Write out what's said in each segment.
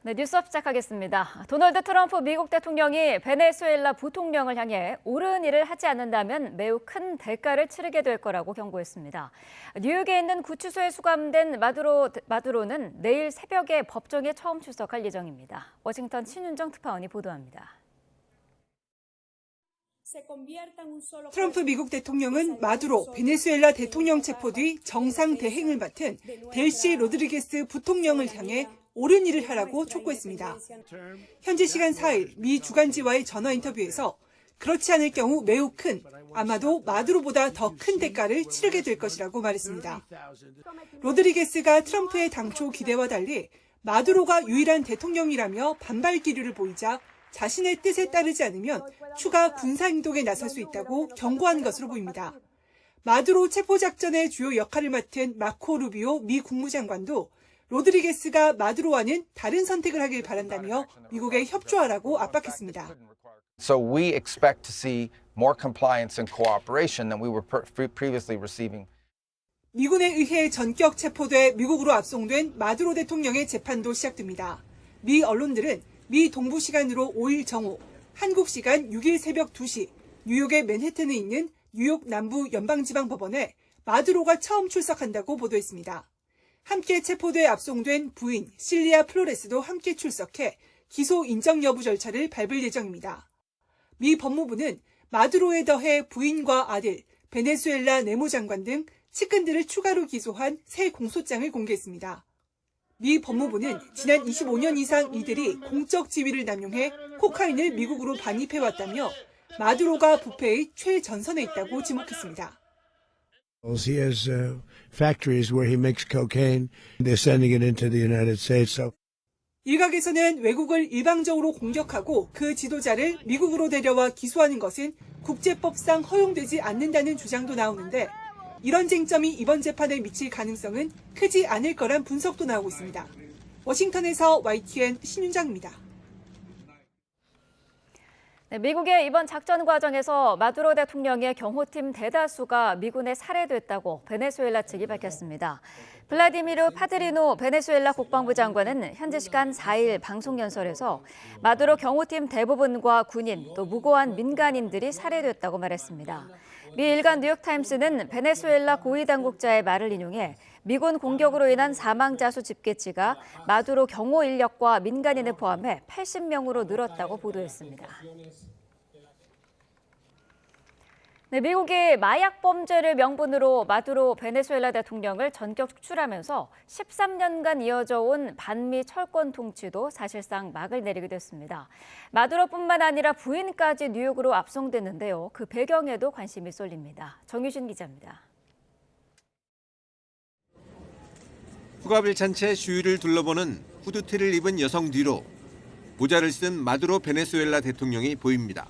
네, 뉴스업 시작하겠습니다. 도널드 트럼프 미국 대통령이 베네수엘라 부통령을 향해 옳은 일을 하지 않는다면 매우 큰 대가를 치르게 될 거라고 경고했습니다. 뉴욕에 있는 구치소에 수감된 마두로는 내일 새벽에 법정에 처음 출석할 예정입니다. 워싱턴 신윤정 특파원이 보도합니다. 트럼프 미국 대통령은 마두로 베네수엘라 대통령 체포 뒤 정상 대행을 맡은 델시 로드리게스 부통령을 향해 옳은 일을 하라고 촉구했습니다. 현지 시간 4일 미 주간지와의 전화 인터뷰에서 그렇지 않을 경우 매우 큰, 아마도 마두로보다 더 큰 대가를 치르게 될 것이라고 말했습니다. 로드리게스가 트럼프의 당초 기대와 달리 마두로가 유일한 대통령이라며 반발 기류를 보이자 자신의 뜻에 따르지 않으면 추가 군사행동에 나설 수 있다고 경고한 것으로 보입니다. 마두로 체포작전의 주요 역할을 맡은 마코 루비오 미 국무장관도 로드리게스가 마두로와는 다른 선택을 하길 바란다며 미국에 협조하라고 압박했습니다. So we expect to see more compliance and cooperation than we were previously receiving. 미군에 의해 전격 체포돼 미국으로 압송된 마두로 대통령의 재판도 시작됩니다. 미 언론들은 미 동부 시간으로 5일 정오, 한국 시간 6일 새벽 2시, 뉴욕의 맨해튼에 있는 뉴욕 남부 연방지방법원에 마두로가 처음 출석한다고 보도했습니다. 함께 체포돼 압송된 부인 실리아 플로레스도 함께 출석해 기소 인정 여부 절차를 밟을 예정입니다. 미 법무부는 마두로에 더해 부인과 아들, 베네수엘라 내무장관 등 측근들을 추가로 기소한 새 공소장을 공개했습니다. 미 법무부는 지난 25년 이상 이들이 공적 지위를 남용해 코카인을 미국으로 반입해왔다며 마두로가 부패의 최전선에 있다고 지목했습니다. He has factories where he makes cocaine. They're sending it into the United States. So. 일각에서는 외국을 일방적으로 공격하고 그 지도자를 미국으로 데려와 기소하는 것은 국제법상 허용되지 않는다는 주장도 나오는데 이런 쟁점이 이번 재판에 미칠 가능성은 크지 않을 거란 분석도 나오고 있습니다. 워싱턴에서 YTN 신윤정입니다. 네, 미국의 이번 작전 과정에서 마두로 대통령의 경호팀 대다수가 미군에 살해됐다고 베네수엘라 측이 밝혔습니다. 블라디미르 파드리노 베네수엘라 국방부 장관은 현지 시간 4일 방송 연설에서 마두로 경호팀 대부분과 군인 또 무고한 민간인들이 살해됐다고 말했습니다. 미 일간 뉴욕타임스는 베네수엘라 고위 당국자의 말을 인용해 미군 공격으로 인한 사망자 수 집계치가 마두로 경호 인력과 민간인을 포함해 80명으로 늘었다고 보도했습니다. 네, 미국이 마약 범죄를 명분으로 마두로 베네수엘라 대통령을 전격 축출하면서 13년간 이어져 온 반미 철권 통치도 사실상 막을 내리게 됐습니다. 마두로뿐만 아니라 부인까지 뉴욕으로 압송됐는데요. 그 배경에도 관심이 쏠립니다. 정유신 기자입니다. 흑화빌 찬채 주위를 둘러보는 후드티를 입은 여성 뒤로 모자를 쓴 마두로 베네수엘라 대통령이 보입니다.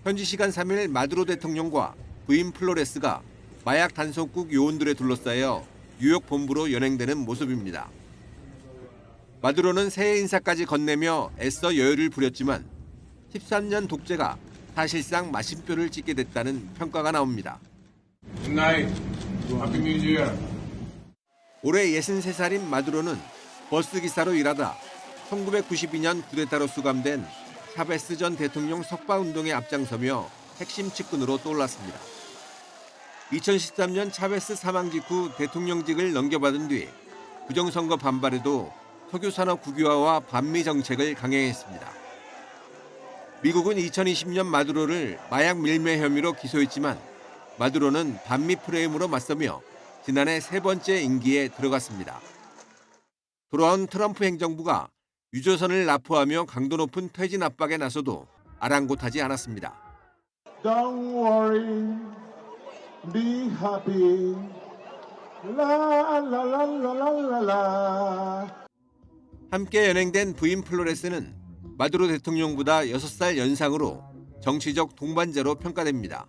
현지 시간 3일 마두로 대통령과 부인 플로레스가 마약 단속국 요원들에 둘러싸여 뉴욕 본부로 연행되는 모습입니다. 마두로는 새해 인사까지 건네며 애써 여유를 부렸지만 13년 독재가 사실상 마침표를 찍게 됐다는 평가가 나옵니다. 올해 63살인 마두로는 버스 기사로 일하다 1992년 쿠데타로 수감된 차베스 전 대통령 석방운동에 앞장서며 핵심 측근으로 떠올랐습니다. 2013년 차베스 사망 직후 대통령직을 넘겨받은 뒤 부정선거 반발에도 석유산업 국유화와 반미 정책을 강행했습니다. 미국은 2020년 마두로를 마약 밀매 혐의로 기소했지만 마두로는 반미 프레임으로 맞서며 지난해 세 번째 임기에 들어갔습니다. 돌아온 트럼프 행정부가 유조선을 납포하며 강도 높은 퇴진 압박에 나서도 아랑곳하지 않았습니다. Don't worry, be happy, la la la la la la. 함께 연행된 부인 플로레스는 마두로 대통령보다 6살 연상으로 정치적 동반자로 평가됩니다.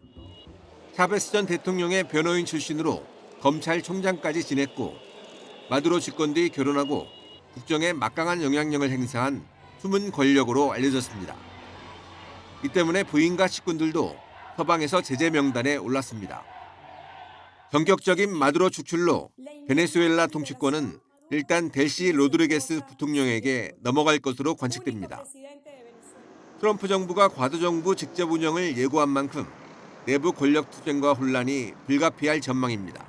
차베스 전 대통령의 변호인 출신으로 검찰총장까지 지냈고 마두로 집권 뒤 결혼하고 국정에 막강한 영향력을 행사한 숨은 권력으로 알려졌습니다. 이 때문에 부인과 식구들도 서방에서 제재 명단에 올랐습니다. 전격적인 마두로 축출로 베네수엘라 통치권은 일단 델시 로드리게스 부통령에게 넘어갈 것으로 관측됩니다. 트럼프 정부가 과도정부 직접 운영을 예고한 만큼 내부 권력 투쟁과 혼란이 불가피할 전망입니다.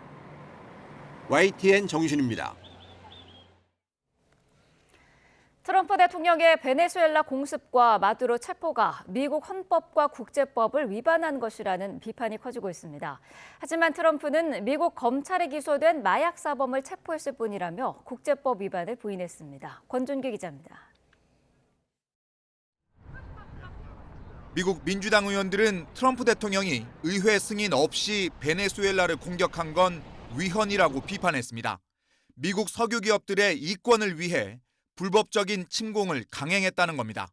YTN 정신입니다. 트럼프 대통령의 베네수엘라 공습과 마두로 체포가 미국 헌법과 국제법을 위반한 것이라는 비판이 커지고 있습니다. 하지만 트럼프는 미국 검찰에 기소된 마약 사범을 체포했을 뿐이라며 국제법 위반을 부인했습니다. 권준기 기자입니다. 미국 민주당 의원들은 트럼프 대통령이 의회 승인 없이 베네수엘라를 공격한 건 위헌이라고 비판했습니다. 미국 석유 기업들의 이권을 위해 불법적인 침공을 강행했다는 겁니다.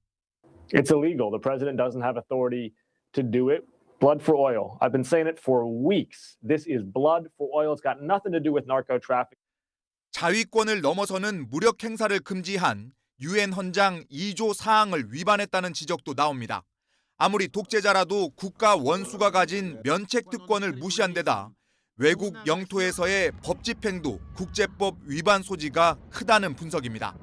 It's illegal. The president doesn't have authority to do it. Blood for oil. I've been saying it for weeks. This is blood for oil. It's got nothing to do with narco traffic. 자위권을 넘어서는 무력 행사를 금지한 유엔 헌장 2조 사항을 위반했다는 지적도 나옵니다. 아무리 독재자라도 국가 원수가 가진 면책 특권을 무시한 데다 외국 영토에서의 법 집행도 국제법 위반 소지가 크다는 분석입니다.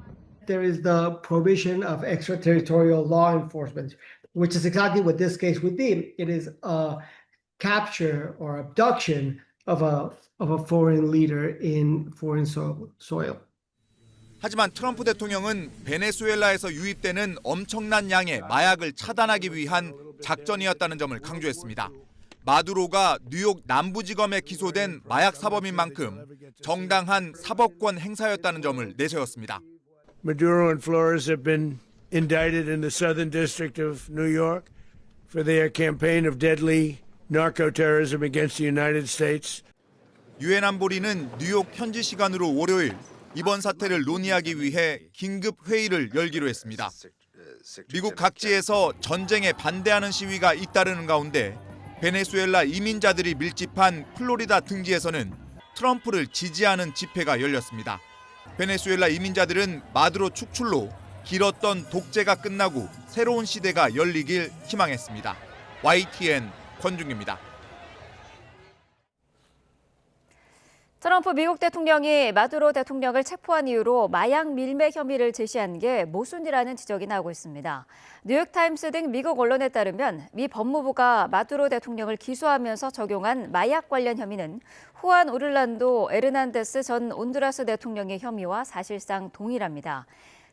There is the prohibition of extraterritorial law enforcement, which is exactly what this case would be. It is a capture or abduction of a foreign leader in foreign soil. 하지만 트럼프 대통령은 베네수엘라에서 유입되는 엄청난 양의 마약을 차단하기 위한 작전이었다는 점을 강조했습니다. 마두로가 뉴욕 남부지검에 기소된 마약 사범인 만큼 정당한 사법권 행사였다는 점을 내세웠습니다. Maduro and Flores have been indicted in the Southern District of New York for their campaign of deadly narco-terrorism against the United States. 유엔 안보리는 뉴욕 현지 시간으로 월요일 이번 사태를 논의하기 위해 긴급 회의를 열기로 했습니다. 미국 각지에서 전쟁에 반대하는 시위가 잇따르는 가운데 베네수엘라 이민자들이 밀집한 플로리다 등지에서는 트럼프를 지지하는 집회가 열렸습니다. 베네수엘라 이민자들은 마두로 축출로 길었던 독재가 끝나고 새로운 시대가 열리길 희망했습니다. YTN 권중기입니다. 트럼프 미국 대통령이 마두로 대통령을 체포한 이유로 마약 밀매 혐의를 제시한 게 모순이라는 지적이 나오고 있습니다. 뉴욕타임스 등 미국 언론에 따르면 미 법무부가 마두로 대통령을 기소하면서 적용한 마약 관련 혐의는 후안 오를란도 에르난데스 전 온두라스 대통령의 혐의와 사실상 동일합니다.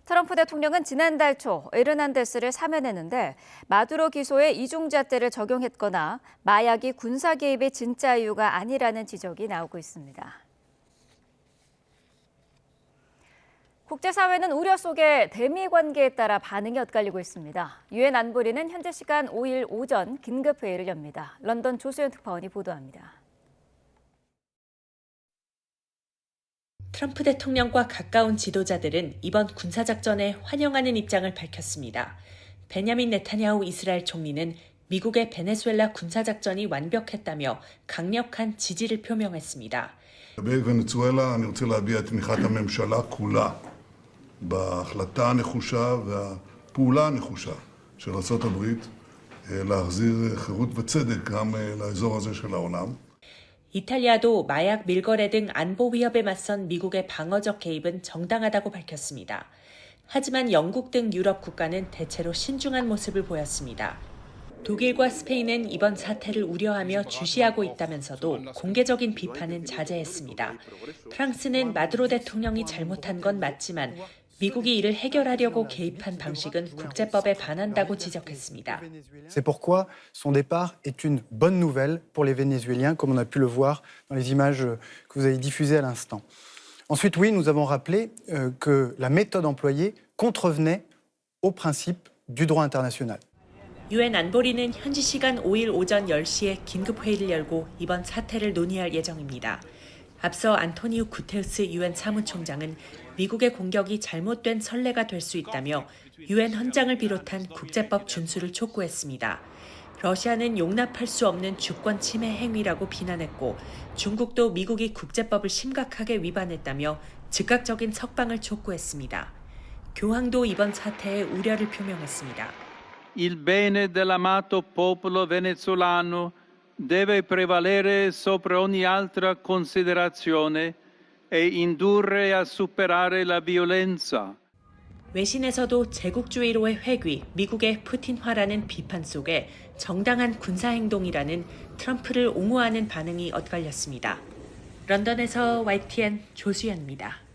트럼프 대통령은 지난달 초 에르난데스를 사면했는데 마두로 기소에 이중잣대를 적용했거나 마약이 군사 개입의 진짜 이유가 아니라는 지적이 나오고 있습니다. 국제사회는 우려 속에 대미 관계에 따라 반응이 엇갈리고 있습니다. 유엔 안보리는 현재 시간 5일 오전 긴급회의를 엽니다. 런던 조수연 특파원이 보도합니다. 트럼프 대통령과 가까운 지도자들은 이번 군사작전에 환영하는 입장을 밝혔습니다. 베냐민 네타냐후 이스라엘 총리는 미국의 베네수엘라 군사작전이 완벽했다며 강력한 지지를 표명했습니다. בוונצואלה אני רוצה להביע את תמיכת הממשלה כולה בהחלטה הנחושה והפעולה הנחושה של ארצות הברית להחזיר חירות וצדק גם לאזור הזה של העולם. 이탈리아도 마약 밀거래 등 안보 위협에 맞선 미국의 방어적 개입은 정당하다고 밝혔습니다. 하지만 영국 등 유럽 국가는 대체로 신중한 모습을 보였습니다. 독일과 스페인은 이번 사태를 우려하며 주시하고 있다면서도 공개적인 비판은 자제했습니다. 프랑스는 마두로 대통령이 잘못한 건 맞지만 미국이 이를 해결하려고 개입한 방식은 국제법에 반한다고 지적했습니다. C'est pourquoi son départ est une bonne nouvelle pour les Vénézuéliens, comme on a pu le voir dans les images que vous avez diffusées à l'instant. Ensuite, oui, nous avons rappelé que la méthode employée contrevenait aux principes du droit international. 유엔 안보리는 현지 시간 5일 오전 10시에 긴급회의를 열고 이번 사태를 논의할 예정입니다. 앞서 안토니우 구테우스 유엔 사무총장은 미국의 공격이 잘못된 선례가 될 수 있다며 유엔 헌장을 비롯한 국제법 준수를 촉구했습니다. 러시아는 용납할 수 없는 주권 침해 행위라고 비난했고 중국도 미국이 국제법을 심각하게 위반했다며 즉각적인 석방을 촉구했습니다. 교황도 이번 사태에 우려를 표명했습니다. Il bene dell'amato popolo venezuelano deve prevalere sopra ogni altra considerazione e indurre a superare la violenza. 외신에서도 제국주의로의 회귀, 미국의 푸틴화라는 비판 속에 정당한 군사행동이라는 트럼프를 옹호하는 반응이 엇갈렸습니다. 런던에서 YTN 조수연입니다.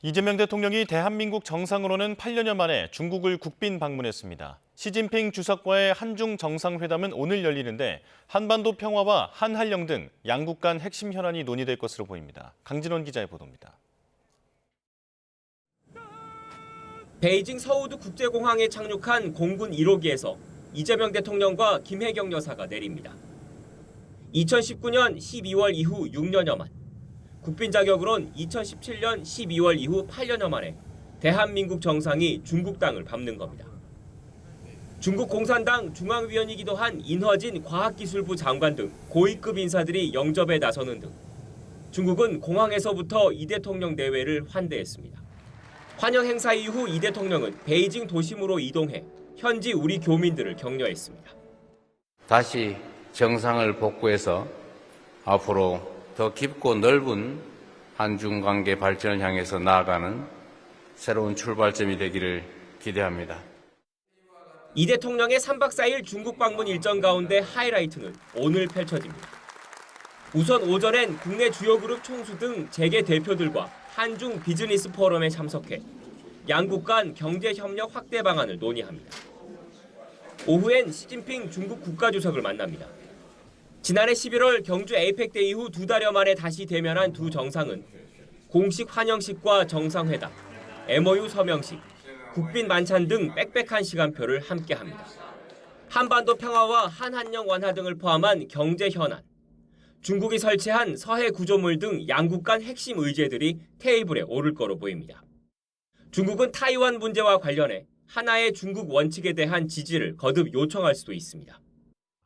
이재명 대통령이 대한민국 정상으로는 8년여 만에 중국을 국빈 방문했습니다. 시진핑 주석과의 한중 정상회담은 오늘 열리는데 한반도 평화와 한한령 등 양국 간 핵심 현안이 논의될 것으로 보입니다. 강진원 기자의 보도입니다. 베이징 서우두 국제공항에 착륙한 공군 1호기에서 이재명 대통령과 김혜경 여사가 내립니다. 2019년 12월 이후 6년여 만, 국빈 자격으론 2017년 12월 이후 8년여 만에 대한민국 정상이 중국 땅을 밟는 겁니다. 중국 공산당 중앙위원이기도 한 인허진 과학기술부 장관 등 고위급 인사들이 영접에 나서는 등 중국은 공항에서부터 이 대통령 내외를 환대했습니다. 환영 행사 이후 이 대통령은 베이징 도심으로 이동해 현지 우리 교민들을 격려했습니다. 다시 정상을 복구해서 앞으로 더 깊고 넓은 한중 관계 발전을 향해서 나아가는 새로운 출발점이 되기를 기대합니다. 이 대통령의 3박 4일 중국 방문 일정 가운데 하이라이트는 오늘 펼쳐집니다. 우선 오전엔 국내 주요 그룹 총수 등 재계 대표들과 한중 비즈니스 포럼에 참석해 양국 간 경제 협력 확대 방안을 논의합니다. 오후엔 시진핑 중국 국가주석을 만납니다. 지난해 11월 경주 에이펙 대회 이후 2달여 만에 다시 대면한 두 정상은 공식 환영식과 정상회담, MOU 서명식, 국빈 만찬 등 빽빽한 시간표를 함께합니다. 한반도 평화와 한한령 완화 등을 포함한 경제 현안, 중국이 설치한 서해 구조물 등 양국 간 핵심 의제들이 테이블에 오를 거로 보입니다. 중국은 타이완 문제와 관련해 하나의 중국 원칙에 대한 지지를 거듭 요청할 수도 있습니다.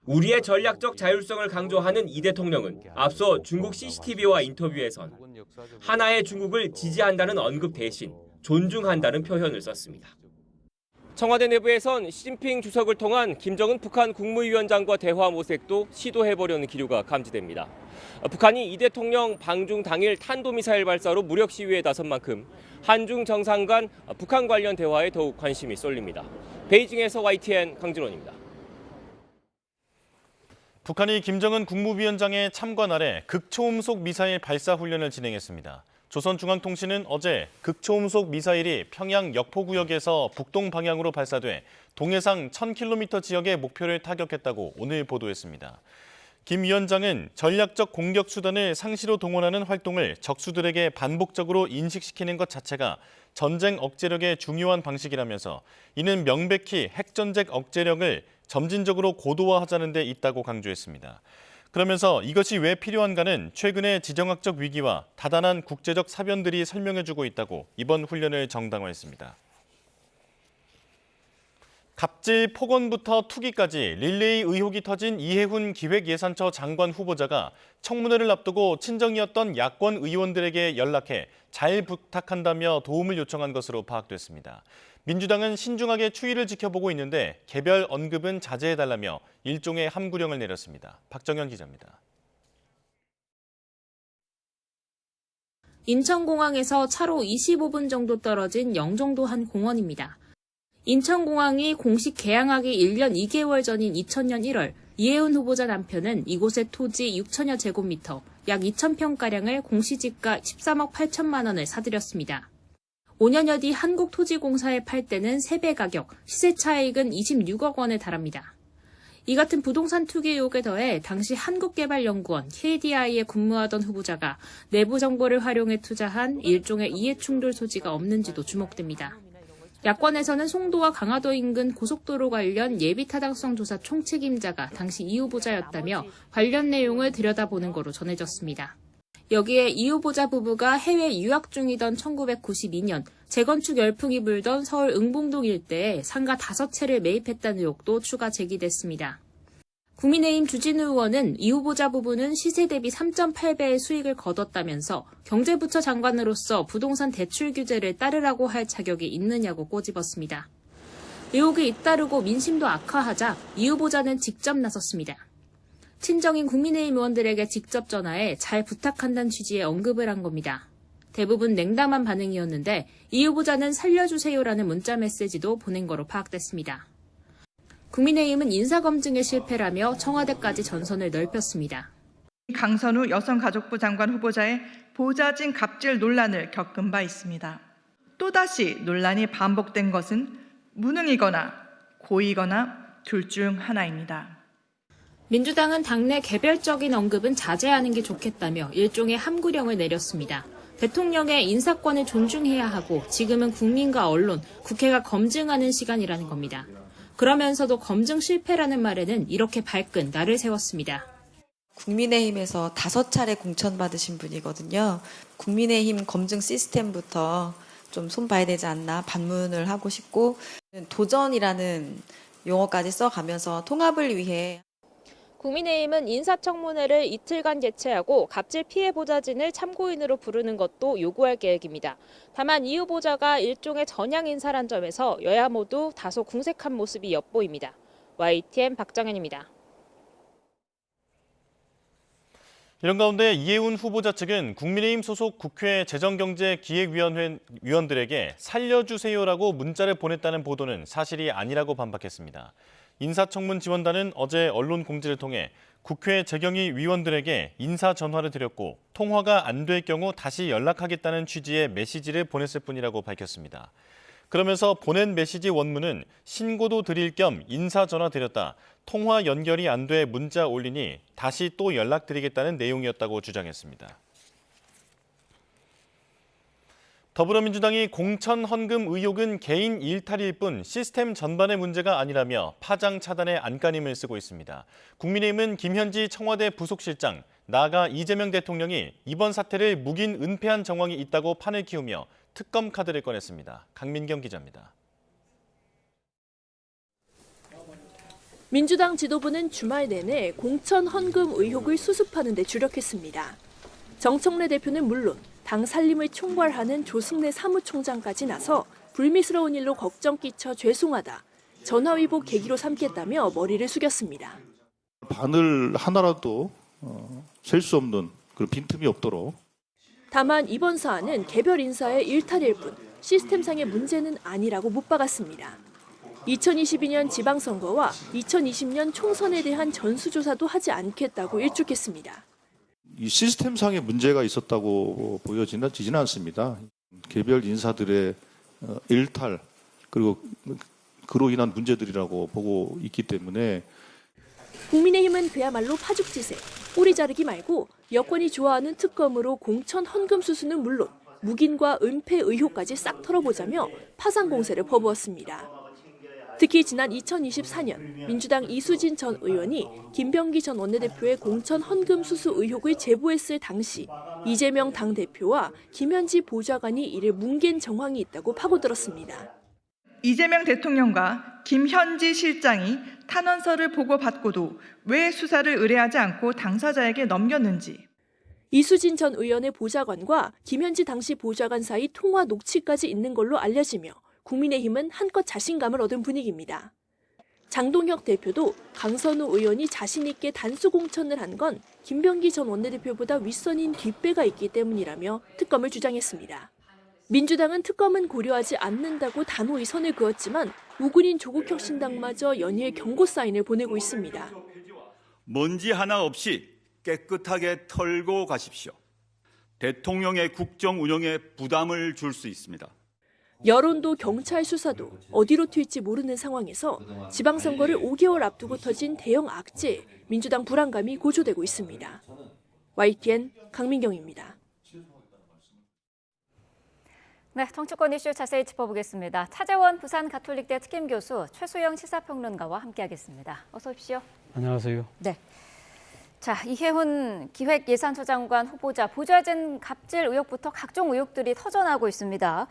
우리의 전략적 자율성을 강조하는 이 대통령은 앞서 중국 CCTV와 인터뷰에선 하나의 중국을 지지한다는 언급 대신 존중한다는 표현을 썼습니다. 청와대 내부에선 시진핑 주석을 통한 김정은 북한 국무위원장과 대화 모색도 시도해보려는 기류가 감지됩니다. 북한이 이 대통령 방중 당일 탄도미사일 발사로 무력 시위에 나선 만큼 한중 정상 간 북한 관련 대화에 더욱 관심이 쏠립니다. 베이징에서 YTN 강진원입니다. 북한이 김정은 국무위원장의 참관 아래 극초음속 미사일 발사 훈련을 진행했습니다. 조선중앙통신은 어제 극초음속 미사일이 평양 역포구역에서 북동 방향으로 발사돼 동해상 1000km 지역의 목표를 타격했다고 오늘 보도했습니다. 김 위원장은 전략적 공격 수단을 상시로 동원하는 활동을 적수들에게 반복적으로 인식시키는 것 자체가 전쟁 억제력의 중요한 방식이라면서 이는 명백히 핵전쟁 억제력을 점진적으로 고도화하자는 데 있다고 강조했습니다. 그러면서 이것이 왜 필요한가는 최근의 지정학적 위기와 다단한 국제적 사변들이 설명해주고 있다고 이번 훈련을 정당화했습니다. 갑질 폭언부터 투기까지 릴레이 의혹이 터진 이해훈 기획예산처 장관 후보자가 청문회를 앞두고 친정이었던 야권 의원들에게 연락해 잘 부탁한다며 도움을 요청한 것으로 파악됐습니다. 민주당은 신중하게 추이를 지켜보고 있는데 개별 언급은 자제해달라며 일종의 함구령을 내렸습니다. 박정현 기자입니다. 인천공항에서 차로 25분 정도 떨어진 영종도 한 공원입니다. 인천공항이 공식 개항하기 1년 2개월 전인 2000년 1월 이해훈 후보자 남편은 이곳의 토지 6천여 제곱미터, 약 2,000평가량을 공시지가 13억 8천만 원을 사들였습니다. 5년여 뒤 한국토지공사에 팔 때는 3배 가격, 시세 차익은 26억 원에 달합니다. 이 같은 부동산 투기 의혹에 더해 당시 한국개발연구원 KDI에 근무하던 후보자가 내부 정보를 활용해 투자한 일종의 이해충돌 소지가 없는지도 주목됩니다. 야권에서는 송도와 강화도 인근 고속도로 관련 예비타당성 조사 총책임자가 당시 이 후보자였다며 관련 내용을 들여다보는 거로 전해졌습니다. 여기에 이 후보자 부부가 해외 유학 중이던 1992년 재건축 열풍이 불던 서울 응봉동 일대에 상가 5채를 매입했다는 의혹도 추가 제기됐습니다. 국민의힘 주진우 의원은 이 후보자 부부는 시세 대비 3.8배의 수익을 거뒀다면서 경제부처 장관으로서 부동산 대출 규제를 따르라고 할 자격이 있느냐고 꼬집었습니다. 의혹이 잇따르고 민심도 악화하자 이 후보자는 직접 나섰습니다. 친정인 국민의힘 의원들에게 직접 전화해 잘 부탁한다는 취지의 언급을 한 겁니다. 대부분 냉담한 반응이었는데 이 후보자는 살려주세요라는 문자 메시지도 보낸 거로 파악됐습니다. 국민의힘은 인사검증에 실패라며 청와대까지 전선을 넓혔습니다. 강선우 여성가족부 장관 후보자의 보좌진 갑질 논란을 겪은 바 있습니다. 또다시 논란이 반복된 것은 무능이거나 고의거나 둘 중 하나입니다. 민주당은 당내 개별적인 언급은 자제하는 게 좋겠다며 일종의 함구령을 내렸습니다. 대통령의 인사권을 존중해야 하고 지금은 국민과 언론, 국회가 검증하는 시간이라는 겁니다. 그러면서도 검증 실패라는 말에는 이렇게 발끈 날을 세웠습니다. 국민의힘에서 5차례 공천받으신 분이거든요. 국민의힘 검증 시스템부터 좀 손봐야 되지 않나 반문을 하고 싶고 도전이라는 용어까지 써가면서 통합을 위해 국민의힘은 인사청문회를 이틀간 개최하고 갑질 피해 보좌진을 참고인으로 부르는 것도 요구할 계획입니다. 다만 이 후보자가 일종의 전향 인사란 점에서 여야 모두 다소 궁색한 모습이 엿보입니다. YTN 박정현입니다. 이런 가운데 이해운 후보자 측은 국민의힘 소속 국회 재정경제기획위원회 위원들에게 살려주세요라고 문자를 보냈다는 보도는 사실이 아니라고 반박했습니다. 인사청문 지원단은 어제 언론 공지를 통해 국회 재경위 위원들에게 인사 전화를 드렸고 통화가 안 될 경우 다시 연락하겠다는 취지의 메시지를 보냈을 뿐이라고 밝혔습니다. 그러면서 보낸 메시지 원문은 신고도 드릴 겸 인사 전화 드렸다. 통화 연결이 안 돼 문자 올리니 다시 또 연락드리겠다는 내용이었다고 주장했습니다. 더불어민주당이 공천 헌금 의혹은 개인 일탈일 뿐 시스템 전반의 문제가 아니라며 파장 차단의 안간힘을 쓰고 있습니다. 국민의힘은 김현지 청와대 부속실장, 나아가 이재명 대통령이 이번 사태를 묵인 은폐한 정황이 있다고 판을 키우며 특검 카드를 꺼냈습니다. 강민경 기자입니다. 민주당 지도부는 주말 내내 공천 헌금 의혹을 수습하는 데 주력했습니다. 정청래 대표는 물론 당 살림을 총괄하는 조승래 사무총장까지 나서 불미스러운 일로 걱정 끼쳐 죄송하다, 전화위복 계기로 삼겠다며 머리를 숙였습니다. 바늘 하나라도 셀 수 없는 그런 빈틈이 없도록. 다만 이번 사안은 개별 인사의 일탈일 뿐 시스템상의 문제는 아니라고 못 박았습니다. 2022년 지방선거와 2020년 총선에 대한 전수조사도 하지 않겠다고 일축했습니다. 이 시스템상의 문제가 있었다고 보여지지는 않습니다. 개별 인사들의 일탈 그리고 그로 인한 문제들이라고 보고 있기 때문에 국민의힘은 그야말로 파죽지세, 꼬리 자르기 말고 여권이 좋아하는 특검으로 공천 헌금 수수는 물론 묵인과 은폐 의혹까지 싹 털어보자며 파상 공세를 퍼부었습니다. 특히 지난 2024년 민주당 이수진 전 의원이 김병기 전 원내대표의 공천 헌금 수수 의혹을 제보했을 당시 이재명 당대표와 김현지 보좌관이 이를 뭉갠 정황이 있다고 파고들었습니다. 이재명 대통령과 김현지 실장이 탄원서를 보고받고도 왜 수사를 의뢰하지 않고 당사자에게 넘겼는지. 이수진 전 의원의 보좌관과 김현지 당시 보좌관 사이 통화 녹취까지 있는 걸로 알려지며 국민의힘은 한껏 자신감을 얻은 분위기입니다. 장동혁 대표도 강선우 의원이 자신 있게 단수 공천을 한 건 김병기 전 원내대표보다 윗선인 뒷배가 있기 때문이라며 특검을 주장했습니다. 민주당은 특검은 고려하지 않는다고 단호히 선을 그었지만 우군인 조국혁신당마저 연일 경고 사인을 보내고 있습니다. 먼지 하나 없이 깨끗하게 털고 가십시오. 대통령의 국정 운영에 부담을 줄 수 있습니다. 여론도 경찰 수사도 어디로 튈지 모르는 상황에서 지방선거를 5개월 앞두고 터진 대형 악재에 민주당 불안감이 고조되고 있습니다. YTN 강민경입니다. 네, 정치권 이슈 자세히 짚어보겠습니다. 차재원 부산가톨릭대 특임교수 최수영 시사평론가와 함께하겠습니다. 어서 오십시오. 안녕하세요. 네. 자, 이해훈 기획예산처장관 후보자 보좌진 갑질 의혹부터 각종 의혹들이 터져나오고 있습니다.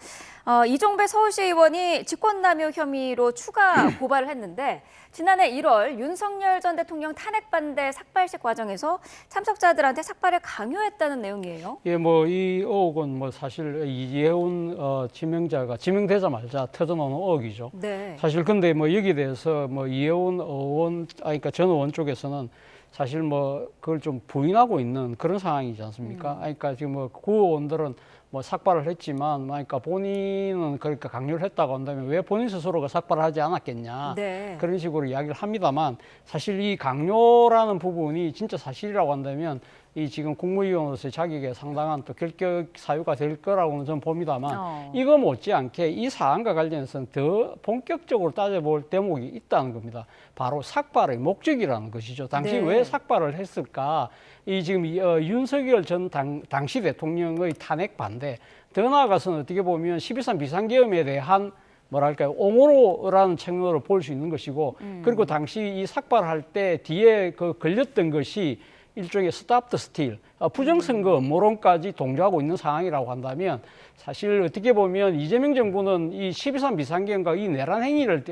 이종배 서울시 의원이 직권남용 혐의로 추가 고발을 했는데 지난해 1월 윤석열 전 대통령 탄핵 반대 삭발식 과정에서 참석자들한테 삭발을 강요했다는 내용이에요. 예, 이 의혹은 사실 이해훈 지명자가 지명되자마자 터져나오는 의혹이죠. 네. 사실 근데 여기에 대해서 이해훈 의원, 그러니까 전 의원 쪽에서는 사실 뭐 그걸 좀 부인하고 있는 그런 상황이지 않습니까? 그러니까 지금 뭐 구의원들은 뭐 삭발을 했지만, 그러니까 본인은 그러니까 강요를 했다고 한다면 왜 본인 스스로가 삭발을 하지 않았겠냐, 네. 그런 식으로 이야기를 합니다만, 사실 이 강요라는 부분이 진짜 사실이라고 한다면 이 지금 국무위원으로서의 자격에 상당한 또 결격 사유가 될 거라고는 저는 봅니다만, 이거 못지않게 이 사안과 관련해서는 더 본격적으로 따져볼 대목이 있다는 겁니다. 바로 삭발의 목적이라는 것이죠. 당시 네. 왜 삭발을 했을까? 이 지금 윤석열 전 당시 대통령의 탄핵 반대, 더 나아가서는 어떻게 보면 12.3 비상계엄에 대한 뭐랄까요, 옹호라는 측면으로 볼 수 있는 것이고, 그리고 당시 이 삭발할 때 뒤에 그 걸렸던 것이 일종의 스탑 더 스틸, 부정선거 음모론까지 동조하고 있는 상황이라고 한다면, 사실 어떻게 보면 이재명 정부는 이 12.3 비상계엄과 이 내란 행위를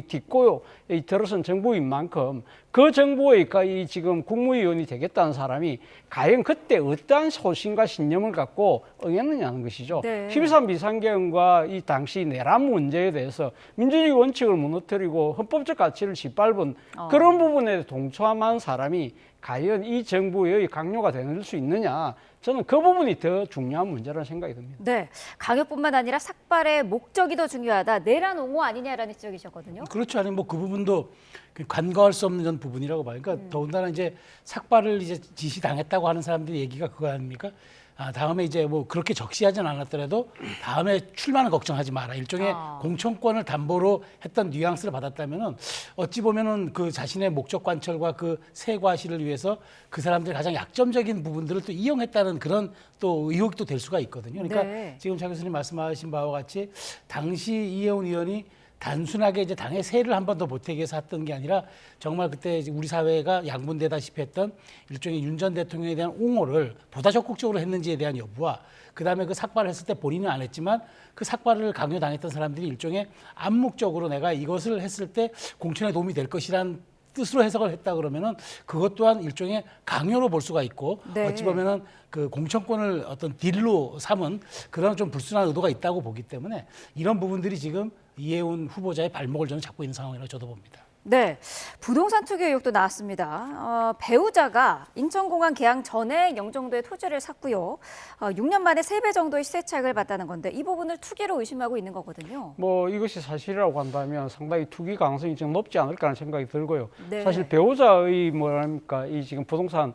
딛고 들어선 정부인 만큼, 그 정부의 이 지금 국무위원이 되겠다는 사람이 과연 그때 어떠한 소신과 신념을 갖고 응했느냐는 것이죠. 네. 12.3 비상계엄과 이 당시 내란 문제에 대해서 민주주의 원칙을 무너뜨리고 헌법적 가치를 짓밟은 그런 부분에 동참한 사람이 과연 이 정부의 강요가 될 수 있느냐, 저는 그 부분이 더 중요한 문제라는 생각이 듭니다. 네, 강요뿐만 아니라 삭발의 목적이 더 중요하다. 내란 옹호 아니냐라는 지적이셨거든요. 그렇죠. 아니 뭐 그 부분도 간과할 수 없는 전 부분이라고 봐요. 그러니까 더군다나 이제 삭발을 이제 지시당했다고 하는 사람들의 얘기가 그거 아닙니까? 다음에 이제 뭐 그렇게 적시하진 않았더라도 다음에 출마는 걱정하지 마라. 일종의 공천권을 담보로 했던 뉘앙스를 받았다면은 어찌 보면은 그 자신의 목적 관철과 그 세과실을 위해서 그 사람들의 가장 약점적인 부분들을 또 이용했다는 그런 또 의혹도 될 수가 있거든요. 그러니까 네. 지금 차 교수님 말씀하신 바와 같이 당시 이혜원 의원이 단순하게 이제 당의 세를 한 번 더 보태기 위해서 했던 게 아니라 정말 그때 이제 우리 사회가 양분되다시피 했던 일종의 윤 전 대통령에 대한 옹호를 보다 적극적으로 했는지에 대한 여부와, 그다음에 그 삭발을 했을 때 본인은 안 했지만 그 삭발을 강요당했던 사람들이 일종의 암묵적으로 내가 이것을 했을 때 공천에 도움이 될 것이란 뜻으로 해석을 했다 그러면은 그것 또한 일종의 강요로 볼 수가 있고, 네. 어찌 보면은 그 공천권을 어떤 딜로 삼은 그런 좀 불순한 의도가 있다고 보기 때문에 이런 부분들이 지금 이혜훈 후보자의 발목을 저는 잡고 있는 상황이라고 저도 봅니다. 네, 부동산 투기 의혹도 나왔습니다. 배우자가 인천공항 개항 전에 영종도에 토지를 샀고요. 6년 만에 3배 정도의 시세 차익을 봤다는 건데 이 부분을 투기로 의심하고 있는 거거든요. 뭐 이것이 사실이라고 한다면 상당히 투기 가능성이 좀 높지 않을까 하는 생각이 들고요. 네. 사실 배우자의 뭐랄까 이 지금 부동산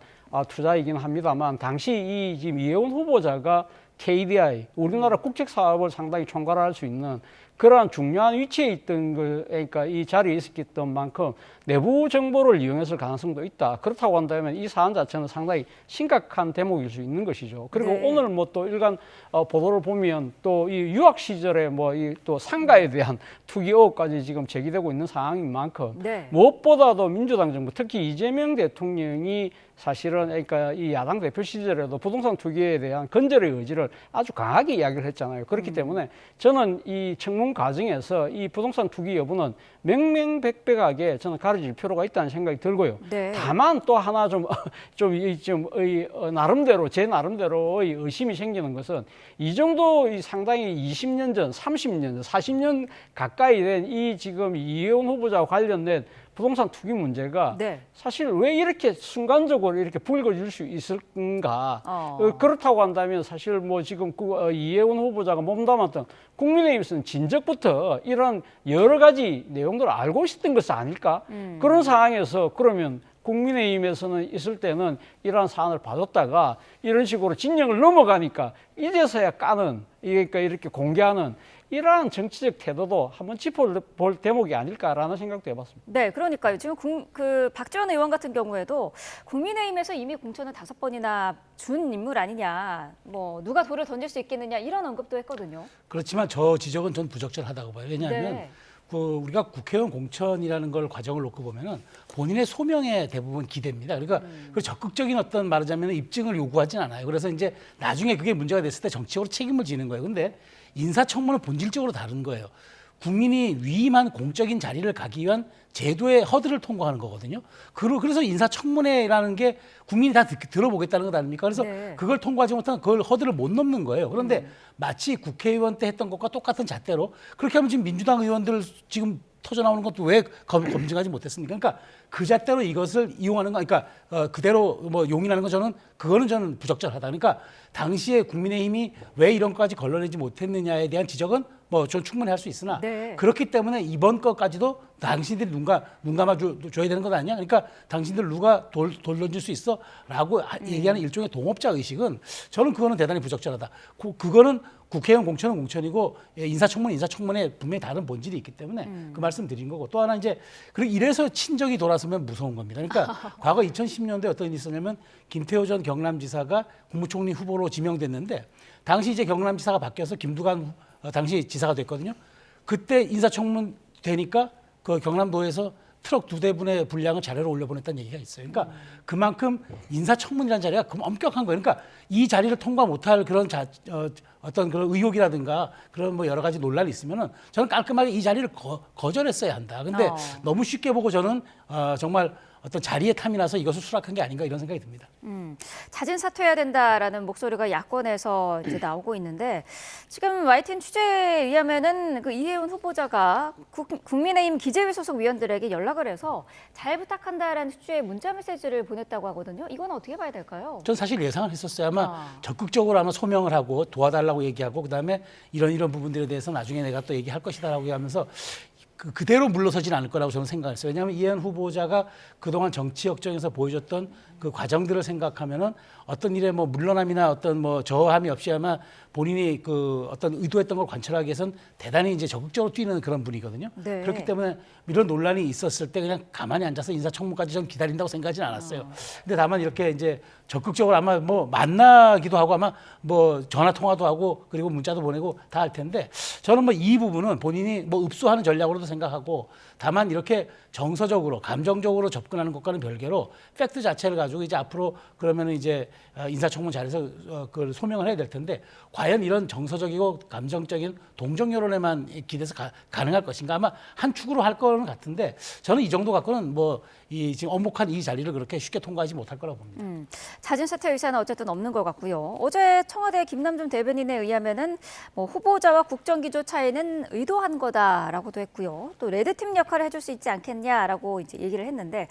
투자이긴 합니다만, 당시 이 지금 이혜원 후보자가 KDI 우리나라 국책 사업을 상당히 총괄할 수 있는 그러한 중요한 위치에 있던 그러니까 이 자리에 있었던 만큼 내부 정보를 이용했을 가능성도 있다. 그렇다고 한다면 이 사안 자체는 상당히 심각한 대목일 수 있는 것이죠. 그리고 네. 오늘 뭐 또 일간 보도를 보면 또 이 유학 시절에 뭐 이 또 상가에 대한 투기 의혹까지 지금 제기되고 있는 상황인 만큼 네. 무엇보다도 민주당 정부, 특히 이재명 대통령이 사실은 그러니까 이 야당 대표 시절에도 부동산 투기에 대한 건절의 의지를 아주 강하게 이야기를 했잖아요. 그렇기 때문에 저는 이 청문 과정에서 이 부동산 투기 여부는 명명백백하게 저는 가려질 필요가 있다는 생각이 들고요. 네. 다만 또 하나 나름대로 제 나름대로의 의심이 생기는 것은 이 정도 상당히 20년 전, 30년 전, 40년 가까이 된 이 지금 이혜원 후보자와 관련된 부동산 투기 문제가 네. 사실 왜 이렇게 순간적으로 이렇게 불거질 수 있을까? 그렇다고 한다면 사실 뭐 지금 이혜원 후보자가 몸담았던 국민의힘에서는 진작부터 이런 여러 가지 내용들을 알고 있었던 것은 아닐까? 그런 상황에서 그러면 국민의힘에서는 있을 때는 이러한 사안을 봐줬다가 이런 식으로 진영을 넘어가니까 이제서야 까는, 그러니까 이렇게 공개하는 이러한 정치적 태도도 한번 짚어볼 대목이 아닐까라는 생각도 해봤습니다. 네, 그러니까요. 지금 박지원 의원 같은 경우에도 국민의힘에서 이미 공천을 5번이나 준 인물 아니냐, 뭐 누가 돌을 던질 수 있겠느냐 이런 언급도 했거든요. 그렇지만 저 지적은 전 부적절하다고 봐요. 왜냐하면 네. 우리가 국회의원 공천이라는 걸 과정을 놓고 보면은 본인의 소명에 대부분 기대입니다. 그러니까 그 적극적인 어떤 말하자면 입증을 요구하진 않아요. 그래서 이제 나중에 그게 문제가 됐을 때 정치적으로 책임을 지는 거예요. 근데 인사청문은 본질적으로 다른 거예요. 국민이 위임한 공적인 자리를 가기 위한 제도의 허들을 통과하는 거거든요. 그래서 인사청문회라는 게 국민이 다 들어보겠다는 것 아닙니까? 그래서 네. 그걸 통과하지 못하면 그걸 허들을 못 넘는 거예요. 그런데 마치 국회의원 때 했던 것과 똑같은 잣대로 그렇게 하면 지금 민주당 의원들 지금 터져 나오는 것도 왜 검증하지 못했습니까? 그러니까 그 잣대로 이것을 이용하는 거, 그러니까 그대로 뭐 용인하는 거 그거는 저는 부적절하다. 그러니까 당시에 국민의힘이 왜 이런 것까지 걸러내지 못했느냐에 대한 지적은 뭐 좀 충분히 할 수 있으나 네. 그렇기 때문에 이번 것까지도 당신들이 눈 감아줘야 되는 것 아니야? 그러니까 당신들 누가 돌 던질 수 있어? 라고 얘기하는 일종의 동업자 의식은 저는 그거는 대단히 부적절하다. 그거는 국회의원 공천은 공천이고 인사청문은 인사청문에 분명히 다른 본질이 있기 때문에 그 말씀 드린 거고 또 하나 이제 그리고 이래서 친정이 돌아서면 무서운 겁니다. 그러니까 과거 2010년도에 어떤 일이 있었냐면 김태호 전 경남지사가 국무총리 후보로 지명됐는데 당시 이제 경남지사가 바뀌어서 김두관 당시 지사가 됐거든요. 그때 인사청문 되니까 그 경남도에서 트럭 2대분의 분량을 자료로 올려보냈다는 얘기가 있어요. 그러니까 그만큼 인사청문이라는 자리가 엄격한 거예요. 그러니까 이 자리를 통과 못할 그런 어떤 그런 의혹이라든가 그런 뭐 여러 가지 논란이 있으면은 저는 깔끔하게 이 자리를 거절했어야 한다. 근데 너무 쉽게 보고 저는 정말 어떤 자리에 탐이 나서 이것을 수락한 게 아닌가 이런 생각이 듭니다. 자진 사퇴해야 된다라는 목소리가 야권에서 이제 나오고 있는데 지금 YTN 취재에 의하면은 그 이혜훈 후보자가 국민의힘 기재위 소속 위원들에게 연락을 해서 잘 부탁한다라는 취지의 문자 메시지를 보냈다고 하거든요. 이건 어떻게 봐야 될까요? 전 사실 예상을 했었어요. 아마 적극적으로 아마 소명을 하고 도와달라고 얘기하고 그다음에 이런 부분들에 대해서 나중에 내가 또 얘기할 것이다라고 하면서 그대로 물러서진 않을 거라고 저는 생각했어요. 왜냐하면 이혜훈 후보자가 그동안 정치 역정에서 보여줬던 그 과정들을 생각하면은 어떤 일에 뭐 물러남이나 어떤 뭐 저함이 없이 아마 본인이 그 어떤 의도했던 걸 관철하기 위해서는 대단히 이제 적극적으로 뛰는 그런 분이거든요. 네. 그렇기 때문에 이런 논란이 있었을 때 그냥 가만히 앉아서 인사청문까지 좀 기다린다고 생각하지는 않았어요. 근데 다만 이렇게 이제 적극적으로 아마 뭐 만나기도 하고 아마 뭐 전화 통화도 하고 그리고 문자도 보내고 다 할 텐데 저는 뭐 이 부분은 본인이 뭐 읍수하는 전략으로도 생각하고 다만 이렇게 정서적으로 감정적으로 접근하는 것과는 별개로 팩트 자체를 가지고 이제 앞으로 그러면은 이제 인사청문 자리에서 그걸 소명을 해야 될 텐데 과연 이런 정서적이고 감정적인 동정 여론에만 기대서 가능할 것인가 아마 한 축으로 할 거는 같은데 저는 이 정도 갖고는 뭐 이 지금 엄혹한 이 자리를 그렇게 쉽게 통과하지 못할 거라고 봅니다. 자진 사퇴 의사는 어쨌든 없는 것 같고요. 어제 청와대 김남준 대변인에 의하면은 뭐 후보자와 국정기조 차이는 의도한 거다라고도 했고요. 또 레드팀 역할을 해줄 수 있지 않겠냐라고 이제 얘기를 했는데.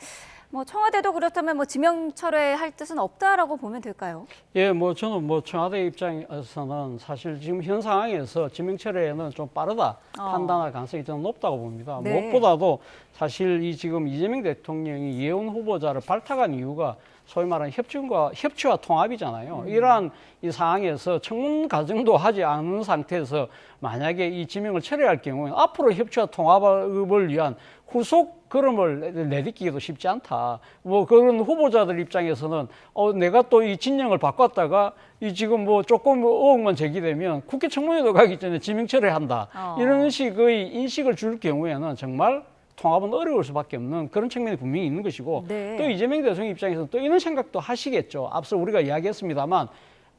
뭐 청와대도 그렇다면 뭐 지명 철회할 뜻은 없다라고 보면 될까요? 예, 뭐 저는 뭐 청와대 입장에서는 사실 지금 현 상황에서 지명 철회는 좀 빠르다 판단할 가능성이 좀 높다고 봅니다. 네. 무엇보다도 사실 이 지금 이재명 대통령이 이혜훈 후보자를 발탁한 이유가 소위 말하는 협치와 통합이잖아요. 이러한 이 상황에서 청문 과정도 하지 않은 상태에서 만약에 이 지명을 철회할 경우에 앞으로 협치와 통합을 위한 후속 걸음을 내딛기도 쉽지 않다. 뭐 그런 후보자들 입장에서는 내가 또 이 진영을 바꿨다가 이 지금 뭐 조금 의혹만 제기되면 국회 청문회도 가기 전에 지명 철회한다. 이런 식의 인식을 줄 경우에는 정말 통합은 어려울 수밖에 없는 그런 측면이 분명히 있는 것이고 네. 또 이재명 대통령 입장에서는 또 이런 생각도 하시겠죠. 앞서 우리가 이야기했습니다만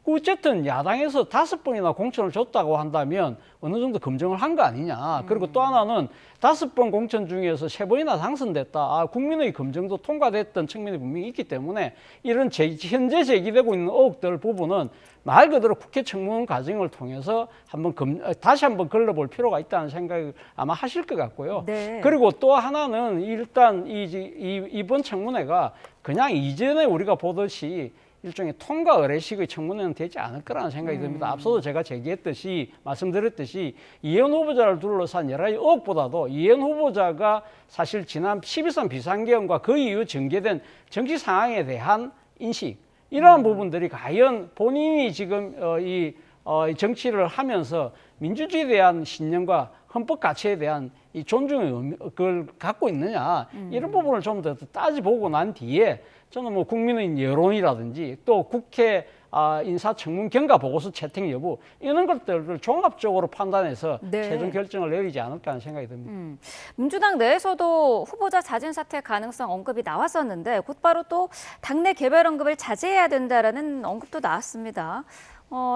어쨌든 야당에서 5번이나 공천을 줬다고 한다면 어느 정도 검증을 한 거 아니냐. 그리고 또 하나는 5번 공천 중에서 3번이나 당선됐다. 국민의 검증도 통과됐던 측면이 분명히 있기 때문에 이런 현재 제기되고 있는 의혹들 부분은 말 그대로 국회 청문 과정을 통해서 다시 한번 걸러볼 필요가 있다는 생각을 아마 하실 것 같고요. 네. 그리고 또 하나는 일단 이번 청문회가 그냥 이전에 우리가 보듯이 일종의 통과 의례식의 청문회는 되지 않을 거라는 생각이 듭니다. 앞서도 제가 말씀드렸듯이 이혜훈 후보자를 둘러싼 여러 가지 의혹보다도 이혜훈 후보자가 사실 지난 12.3 비상계엄과 그 이후 전개된 정치 상황에 대한 인식 이러한 부분들이 과연 본인이 지금 이 정치를 하면서 민주주의에 대한 신념과 헌법 가치에 대한 이 존중의 그걸 갖고 있느냐 이런 부분을 좀 더 따져보고 난 뒤에 저는 뭐 국민의 여론이라든지 또 국회 인사청문 경과 보고서 채택 여부 이런 것들을 종합적으로 판단해서 네. 최종 결정을 내리지 않을까 하는 생각이 듭니다. 민주당 내에서도 후보자 자진 사퇴 가능성 언급이 나왔었는데 곧바로 또 당내 개별 언급을 자제해야 된다라는 언급도 나왔습니다.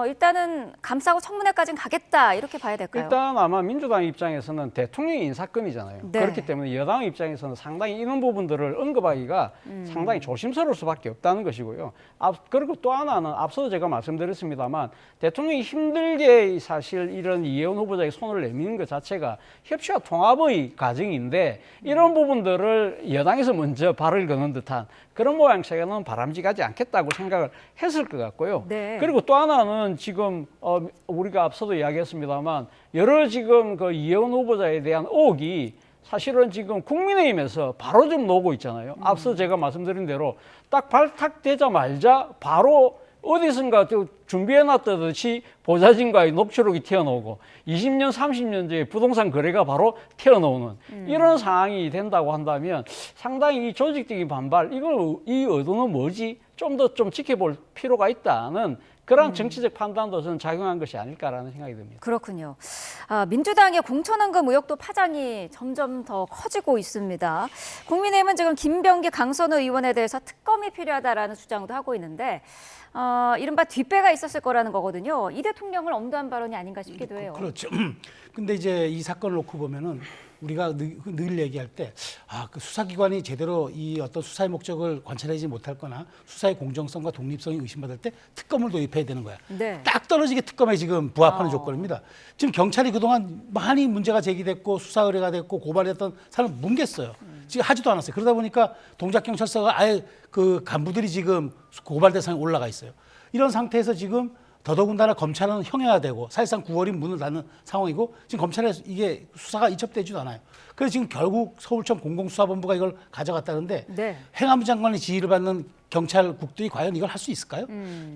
일단은 감싸고 청문회까지는 가겠다 이렇게 봐야 될까요? 일단 아마 민주당 입장에서는 대통령의 인사권이잖아요. 네. 그렇기 때문에 여당 입장에서는 상당히 이런 부분들을 언급하기가 상당히 조심스러울 수밖에 없다는 것이고요. 그리고 또 하나는 앞서도 제가 말씀드렸습니다만 대통령이 힘들게 사실 이런 이혜원 후보자의 손을 내미는 것 자체가 협치와 통합의 과정인데 이런 부분들을 여당에서 먼저 발을 거는 듯한 그런 모양새는 바람직하지 않겠다고 생각을 했을 것 같고요. 네. 그리고 또 하나는 지금 우리가 앞서도 이야기했습니다만 여러 지금 그 이혜원 후보자에 대한 의혹이 사실은 지금 국민의힘에서 바로 좀 나오고 있잖아요. 앞서 제가 말씀드린 대로 딱 발탁되자마자 바로 어디선가 준비해놨듯이 보좌진과의 녹취록이 튀어나오고 20년, 30년째 부동산 거래가 바로 튀어나오는 이런 상황이 된다고 한다면 상당히 이 조직적인 반발, 이 의도는 뭐지? 좀 더 좀 지켜볼 필요가 있다는 그런 정치적 판단도 저는 작용한 것이 아닐까라는 생각이 듭니다. 그렇군요. 민주당의 공천헌금 의혹도 파장이 점점 더 커지고 있습니다. 국민의힘은 지금 김병기 강선우 의원에 대해서 특검이 필요하다라는 주장도 하고 있는데 이른바 뒷배가 있었을 거라는 거거든요. 이 대통령을 엄도한 발언이 아닌가 싶기도 해요. 그렇죠. 근데 이제 이 사건을 놓고 보면은 우리가 늘 얘기할 때 그 수사기관이 제대로 이 어떤 수사의 목적을 관찰하지 못할 거나 수사의 공정성과 독립성이 의심받을 때 특검을 도입해야 되는 거야. 네. 딱 떨어지게 특검에 지금 부합하는 조건입니다. 지금 경찰이 그동안 많이 문제가 제기됐고 수사 의뢰가 됐고 고발했던 사람을 뭉갰어요. 지금 하지도 않았어요. 그러다 보니까 동작경찰서가 아예 그 간부들이 지금 고발 대상에 올라가 있어요. 이런 상태에서 지금 더더군다나 검찰은 형해화되고 사실상 9월이 문을 닫는 상황이고 지금 검찰에 이게 수사가 이첩되지도 않아요. 그래서 지금 결국 서울청 공공수사본부가 이걸 가져갔다는데 네. 행안부 장관의 지휘를 받는 경찰국들이 과연 이걸 할 수 있을까요?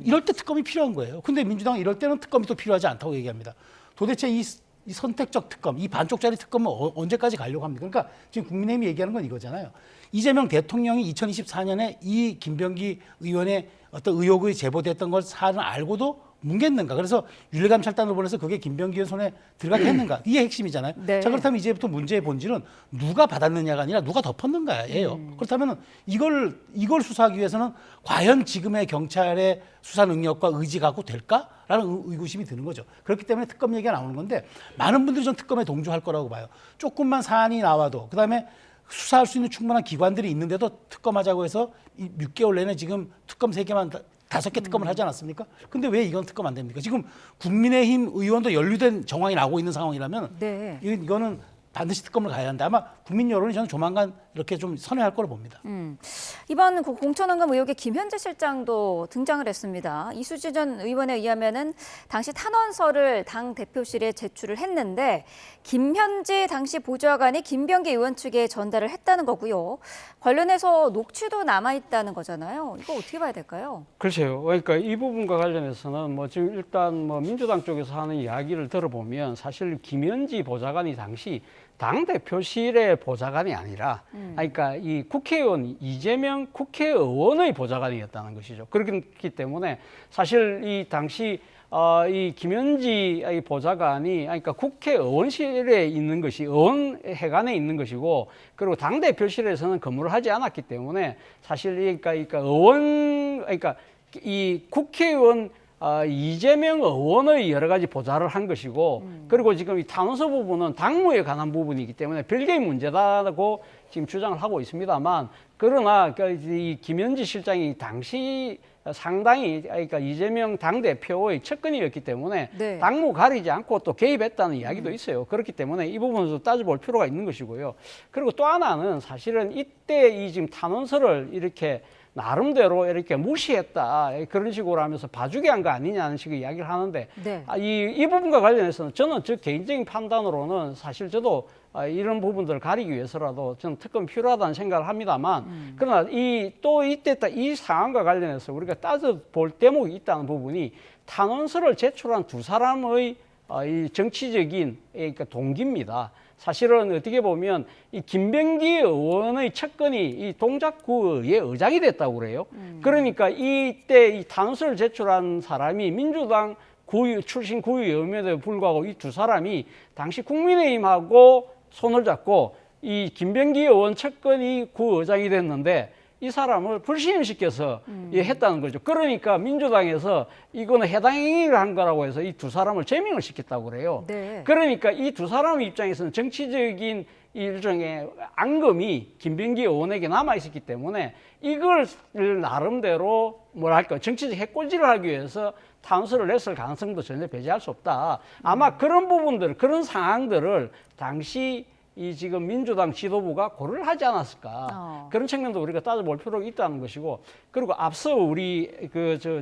이럴 때 특검이 필요한 거예요. 근데 민주당은 이럴 때는 특검이 또 필요하지 않다고 얘기합니다. 도대체 이 선택적 특검, 이 반쪽짜리 특검은 언제까지 가려고 합니까? 그러니까 지금 국민의힘이 얘기하는 건 이거잖아요. 이재명 대통령이 2024년에 이 김병기 의원의 어떤 의혹이 제보됐던 걸 사안을 알고도 뭉갰는가? 그래서 윤리감찰단을 보내서 그게 김병기 의원 손에 들어가게 했는가? 이게 핵심이잖아요. 네. 자, 그렇다면 이제부터 문제의 본질은 누가 받았느냐가 아니라 누가 덮었는가예요. 그렇다면 이걸 수사하기 위해서는 과연 지금의 경찰의 수사 능력과 의지 갖고 될까라는 의구심이 드는 거죠. 그렇기 때문에 특검 얘기가 나오는 건데 많은 분들이 전 특검에 동조할 거라고 봐요. 조금만 사안이 나와도 그다음에 수사할 수 있는 충분한 기관들이 있는데도 특검하자고 해서 6개월 내내 지금 특검 3개만 5개 특검을 하지 않았습니까? 근데 왜 이건 특검 안 됩니까? 지금 국민의힘 의원도 연루된 정황이 나오고 있는 상황이라면 네. 이거는 반드시 특검을 가야 하는데 아마 국민 여론이 저는 조만간 이렇게 좀 선회할 거로 봅니다. 이번 공천헌금 의혹에 김현지 실장도 등장을 했습니다. 이수지 전 의원에 의하면은 당시 탄원서를 당 대표실에 제출을 했는데 김현지 당시 보좌관이 김병기 의원 측에 전달을 했다는 거고요. 관련해서 녹취도 남아 있다는 거잖아요. 이거 어떻게 봐야 될까요? 글쎄요. 그러니까 이 부분과 관련해서는 뭐 지금 일단 뭐 민주당 쪽에서 하는 이야기를 들어보면 사실 김현지 보좌관이 당시 당 대표실의 보좌관이 아니라 그러니까 이 국회의원 이재명 국회의원의 보좌관이었다는 것이죠. 그렇기 때문에 사실 이 당시 이 김현지 보좌관이 그러니까 국회의원실에 있는 것이 의원회관에 있는 것이고 그리고 당 대표실에서는 근무를 하지 않았기 때문에 사실 그러니까 이 국회의원 이재명 의원의 여러 가지 보좌를 한 것이고 그리고 지금 이 탄원서 부분은 당무에 관한 부분이기 때문에 별개의 문제다고 지금 주장을 하고 있습니다만 그러나 이 김현지 실장이 당시 상당히 그러니까 이재명 당대표의 측근이었기 때문에 네. 당무 가리지 않고 또 개입했다는 이야기도 있어요. 그렇기 때문에 이 부분도 따져볼 필요가 있는 것이고요. 그리고 또 하나는 사실은 이때 이 지금 탄원서를 이렇게 나름대로 이렇게 무시했다 그런 식으로 하면서 봐주게 한 거 아니냐는 식의 이야기를 하는데 네. 이 부분과 관련해서는 저는 저 개인적인 판단으로는 사실 저도 이런 부분들을 가리기 위해서라도 저는 특검이 필요하다는 생각을 합니다만 그러나 이때 이 상황과 관련해서 우리가 따져볼 대목이 있다는 부분이 탄원서를 제출한 두 사람의 이 정치적인 그러니까 동기입니다. 사실은 어떻게 보면 이 김병기 의원의 측근이 이 동작구의 의장이 됐다고 그래요. 그러니까 이때 이 탄원서를 제출한 사람이 민주당 출신 구의원임에도 불구하고 이 두 사람이 당시 국민의힘하고 손을 잡고 이 김병기 의원 측근이 구의장이 됐는데 이 사람을 불신임시켜서 했다는 거죠. 그러니까 민주당에서 이거는 해당 행위를 한 거라고 해서 이 두 사람을 제명을 시켰다고 그래요. 네. 그러니까 이 두 사람 입장에서는 정치적인 일종의 앙금이 김병기 의원에게 남아 있었기 때문에 이걸 나름대로 뭐랄까 정치적 해코지를 하기 위해서 탄원서를 냈을 가능성도 전혀 배제할 수 없다. 아마 그런 부분들, 그런 상황들을 당시 이 지금 민주당 지도부가 고려를 하지 않았을까. 그런 측면도 우리가 따져볼 필요가 있다는 것이고, 그리고 앞서 우리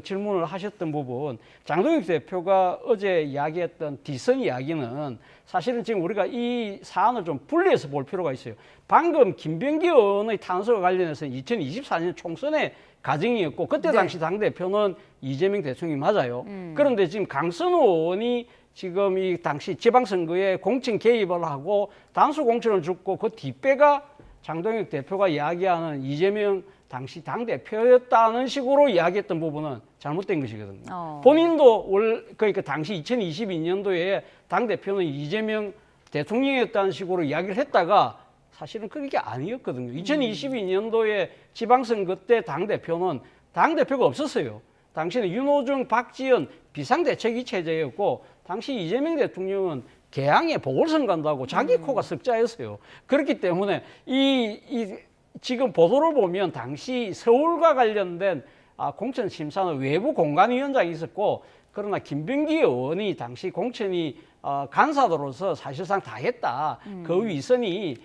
질문을 하셨던 부분, 장동혁 대표가 어제 이야기했던 뒷선 이야기는 사실은 지금 우리가 이 사안을 좀 분리해서 볼 필요가 있어요. 방금 김병기 의원의 탄원서와 관련해서 2024년 총선의 과정이었고, 그때 당시 당대표는 이재명 대통령이 맞아요. 그런데 지금 강선우 의원이 지금 이 당시 지방선거에 공천 개입을 하고 단수 공천을 줬고 그 뒷배가 장동혁 대표가 이야기하는 이재명 당시 당대표였다는 식으로 이야기했던 부분은 잘못된 것이거든요. 본인도 그러니까 당시 2022년도에 당대표는 이재명 대통령이었다는 식으로 이야기를 했다가 사실은 그게 아니었거든요. 2022년도에 지방선거 때 당대표는 당대표가 없었어요. 당시는 윤호중, 박지원 비상대책위 체제였고 당시 이재명 대통령은 개항에 보궐선거 간다고 자기 코가 석자였어요. 그렇기 때문에 지금 보도를 보면 당시 서울과 관련된 공천 심사는 외부 공관위원장이 있었고, 그러나 김병기 의원이 당시 공천이 간사로서 사실상 다 했다. 그 위선이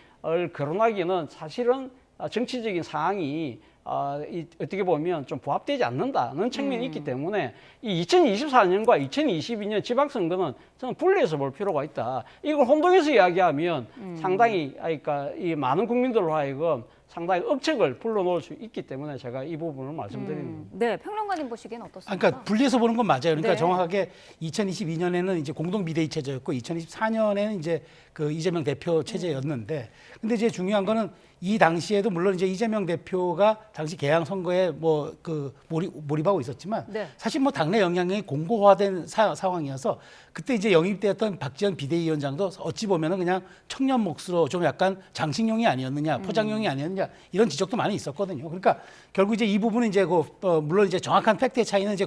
거론하기는 사실은 정치적인 상황이 어떻게 보면 좀 부합되지 않는다는 측면이 있기 때문에 이 2024년과 2022년 지방선거는 저는 분리해서 볼 필요가 있다. 이걸 혼동해서 이야기하면 상당히 그러니까 이 많은 국민들로 하여금 상당히 억측을 불러놓을 수 있기 때문에 제가 이 부분을 말씀드리는 겁니다. 네, 평론가님 보시기엔 어떻습니까? 그러니까 분리해서 보는 건 맞아요. 그러니까 네. 정확하게 2022년에는 이제 공동 비대위 체제였고 2024년에는 이제 그 이재명 대표 체제였는데, 근데 이제 중요한 거는 이 당시에도 물론 이제 이재명 대표가 당시 개항 선거에 뭐 그 몰입하고 있었지만 네. 사실 뭐 당내 영향력이 공고화된 상황이어서 그때 이제 영입되었던 박지원 비대위원장도 어찌 보면은 그냥 청년 몫으로 좀 약간 장식용이 아니었느냐, 포장용이 아니었느냐 이런 지적도 많이 있었거든요. 그러니까 결국 이제 이 부분은 이제 물론 이제 정확한 팩트의 차이는 이제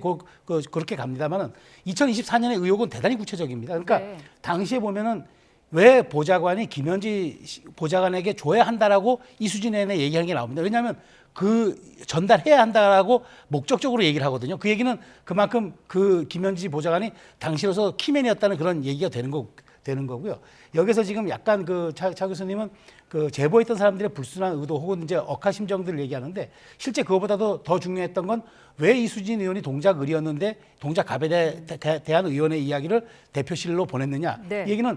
그렇게 갑니다만은 2024년의 의혹은 대단히 구체적입니다. 그러니까 네. 당시에 보면은 왜 보좌관이 김현지 보좌관에게 줘야 한다라고 이수진 의원의 얘기하는 게 나옵니다. 왜냐하면 그 전달해야 한다라고 목적적으로 얘기를 하거든요. 그 얘기는 그만큼 그 김현지 보좌관이 당시로서 키맨이었다는 그런 얘기가 되는 거고요. 여기서 지금 약간 차 교수님은 그 제보했던 사람들의 불순한 의도 혹은 이제 억하 심정들을 얘기하는데, 실제 그거보다도 더 중요했던 건 왜 이수진 의원이 동작 을이었는데 동작 갑에 대한 의원의 이야기를 대표실로 보냈느냐. 네. 이 얘기는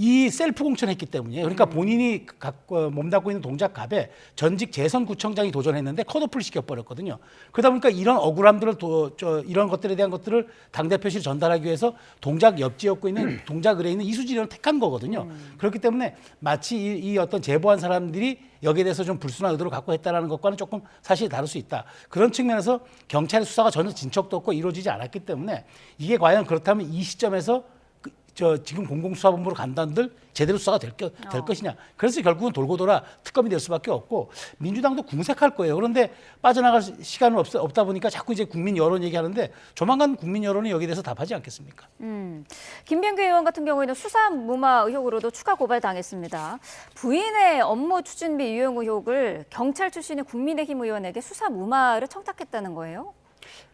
이 셀프 공천했기 때문이에요. 그러니까 본인이 몸담고 있는 동작갑에 전직 재선구청장이 도전했는데 컷오프를 시켜버렸거든요. 그러다 보니까 이런 억울함들을 이런 것들에 대한 것들을 당대표실 전달하기 위해서 동작 옆지역구에 있는 동작을에 있는 이수진 의원을 택한 거거든요. 그렇기 때문에 마치 이 어떤 제보한 사람들이 여기에 대해서 좀 불순한 의도를 갖고 했다는 것과는 조금 사실이 다를 수 있다. 그런 측면에서 경찰의 수사가 전혀 진척도 없고 이루어지지 않았기 때문에 이게 과연 그렇다면 이 시점에서 지금 공공수사본부로 간다는들 제대로 수사가 될 것이냐. 그래서 결국은 돌고 돌아 특검이 될 수밖에 없고, 민주당도 궁색할 거예요. 그런데 빠져나갈 시간은 없다 보니까 자꾸 이제 국민 여론 얘기하는데 조만간 국민 여론이 여기에 대해서 답하지 않겠습니까? 김병기 의원 같은 경우에는 수사 무마 의혹으로도 추가 고발당했습니다. 부인의 업무 추진비 유용 의혹을 경찰 출신의 국민의힘 의원에게 수사 무마를 청탁했다는 거예요?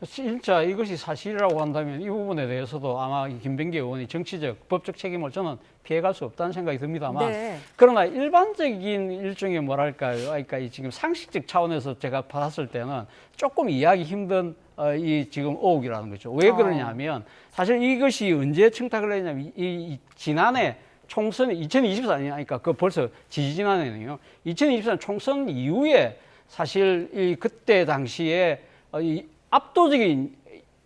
진짜 이것이 사실이라고 한다면 이 부분에 대해서도 아마 김병기 의원이 정치적, 법적 책임을 저는 피해갈 수 없다는 생각이 듭니다만, 네. 그러나 일반적인 일종의 뭐랄까요, 그러니까 지금 상식적 차원에서 제가 봤을 때는 조금 이해하기 힘든 이 지금 의혹이라는 거죠. 왜 그러냐면 사실 이것이 언제 청탁을 했냐면 이 지난해 총선이 2024년, 그러니까 그 벌써 지지난해네요. 2024년 총선 이후에 사실 그때 당시에 압도적인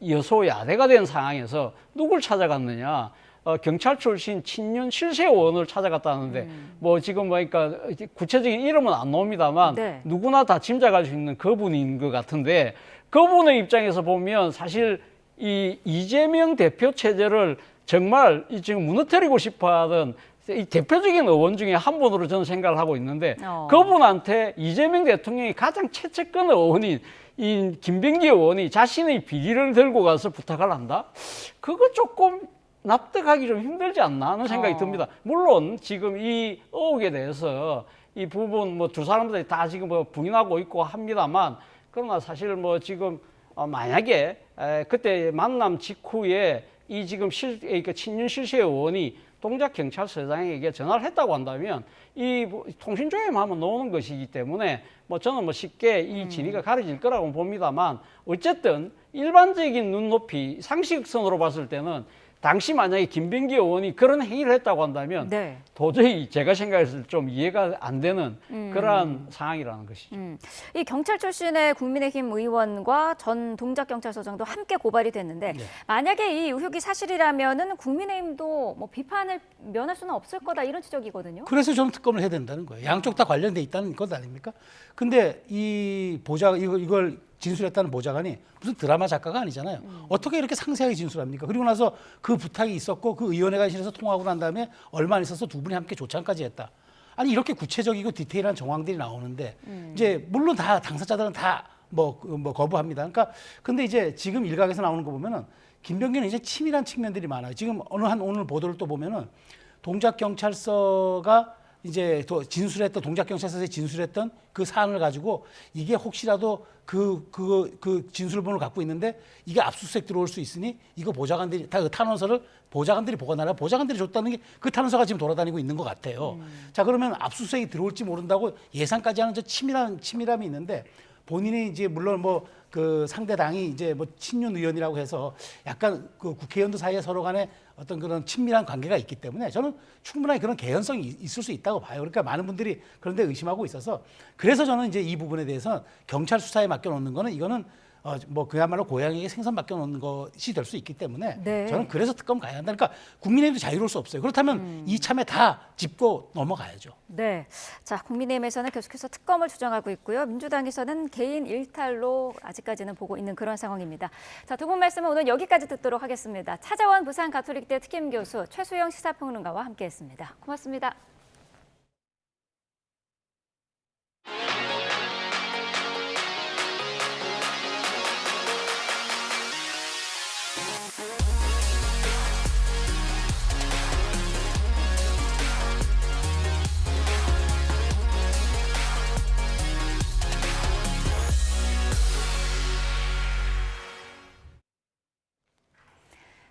여소야대가 된 상황에서 누굴 찾아갔느냐? 경찰 출신 친윤 실세 의원을 찾아갔다는데 뭐 지금 보니까 구체적인 이름은 안 나옵니다만 네. 누구나 다 짐작할 수 있는 그분인 것 같은데, 그분의 입장에서 보면 사실 이 이재명 대표 체제를 정말 이 지금 무너뜨리고 싶어하던 이 대표적인 의원 중에 한 분으로 저는 생각을 하고 있는데 그분한테 이재명 대통령이 가장 최측근 의원인 이 김병기 의원이 자신의 비리를 들고 가서 부탁을 한다? 그거 조금 납득하기 좀 힘들지 않나 하는 생각이 듭니다. 물론 지금 이 의혹에 대해서 이 부분 뭐 두 사람들이 다 지금 뭐 부인하고 있고 합니다만 그러나 사실 뭐 지금 만약에 그때 만남 직후에 이 지금 그러니까 친윤 실세 의원이 동작경찰서장에게 전화를 했다고 한다면 이 통신조회하면 나오는 것이기 때문에 뭐 저는 뭐 쉽게 이 진위가 가려질 거라고 봅니다만 어쨌든 일반적인 눈높이 상식선으로 봤을 때는 당시 만약에 김병기 의원이 그런 행위를 했다고 한다면 네. 도저히 제가 생각했을 때 좀 이해가 안 되는 그러한 상황이라는 것이죠. 이 경찰 출신의 국민의힘 의원과 전 동작경찰서장도 함께 고발이 됐는데 만약에 이 의혹이 사실이라면은 국민의힘도 뭐 비판을 면할 수는 없을 거다 이런 지적이거든요. 그래서 저는 특검을 해야 된다는 거예요. 양쪽 다 관련돼 있다는 것 아닙니까? 근데 이 이걸 진술했다는 보좌관이 무슨 드라마 작가가 아니잖아요. 어떻게 이렇게 상세하게 진술합니까? 그리고 나서 그 부탁이 있었고 그 의원회가 실에서 통하고 난 다음에 얼마 안 있어서 두 분이 함께 조찬까지 했다. 아니 이렇게 구체적이고 디테일한 정황들이 나오는데 이제 물론 다 당사자들은 다 뭐 거부합니다. 그러니까 근데 이제 지금 일각에서 나오는 거 보면은 김병기는 이제 치밀한 측면들이 많아요. 지금 오늘 보도를 또 보면은 동작경찰서가 이제 진술했던 동작경찰서에 진술했던 그 사안을 가지고 이게 혹시라도 그 진술본을 갖고 있는데 이게 압수수색 들어올 수 있으니 이거 보좌관들이 다 그 탄원서를 보좌관들이 보관하라 보좌관들이 줬다는 게 그 탄원서가 지금 돌아다니고 있는 것 같아요. 자 그러면 압수수색이 들어올지 모른다고 예상까지 하는 저 치밀함이 있는데 본인이 이제 물론 뭐 그 상대 당이 이제 뭐 친윤 의원이라고 해서 약간 그 국회의원들 사이에 서로 간에 어떤 그런 친밀한 관계가 있기 때문에 저는 충분하게 그런 개연성이 있을 수 있다고 봐요. 그러니까 많은 분들이 그런데 의심하고 있어서 그래서 저는 이제 이 부분에 대해서 경찰 수사에 맡겨놓는 거는 이거는 뭐 그야말로 고양이에게 생선 맡겨놓는 것이 될 수 있기 때문에 저는 그래서 특검 가야 한다. 그러니까 국민의힘도 자유로울 수 없어요. 그렇다면 이참에 다 짚고 넘어가야죠. 네, 자 국민의힘에서는 계속해서 특검을 주장하고 있고요. 민주당에서는 개인 일탈로 아직까지는 보고 있는 그런 상황입니다. 자, 두 분 말씀은 오늘 여기까지 듣도록 하겠습니다. 차재원 부산가톨릭대 특임교수 최수영 시사평론가와 함께했습니다. 고맙습니다.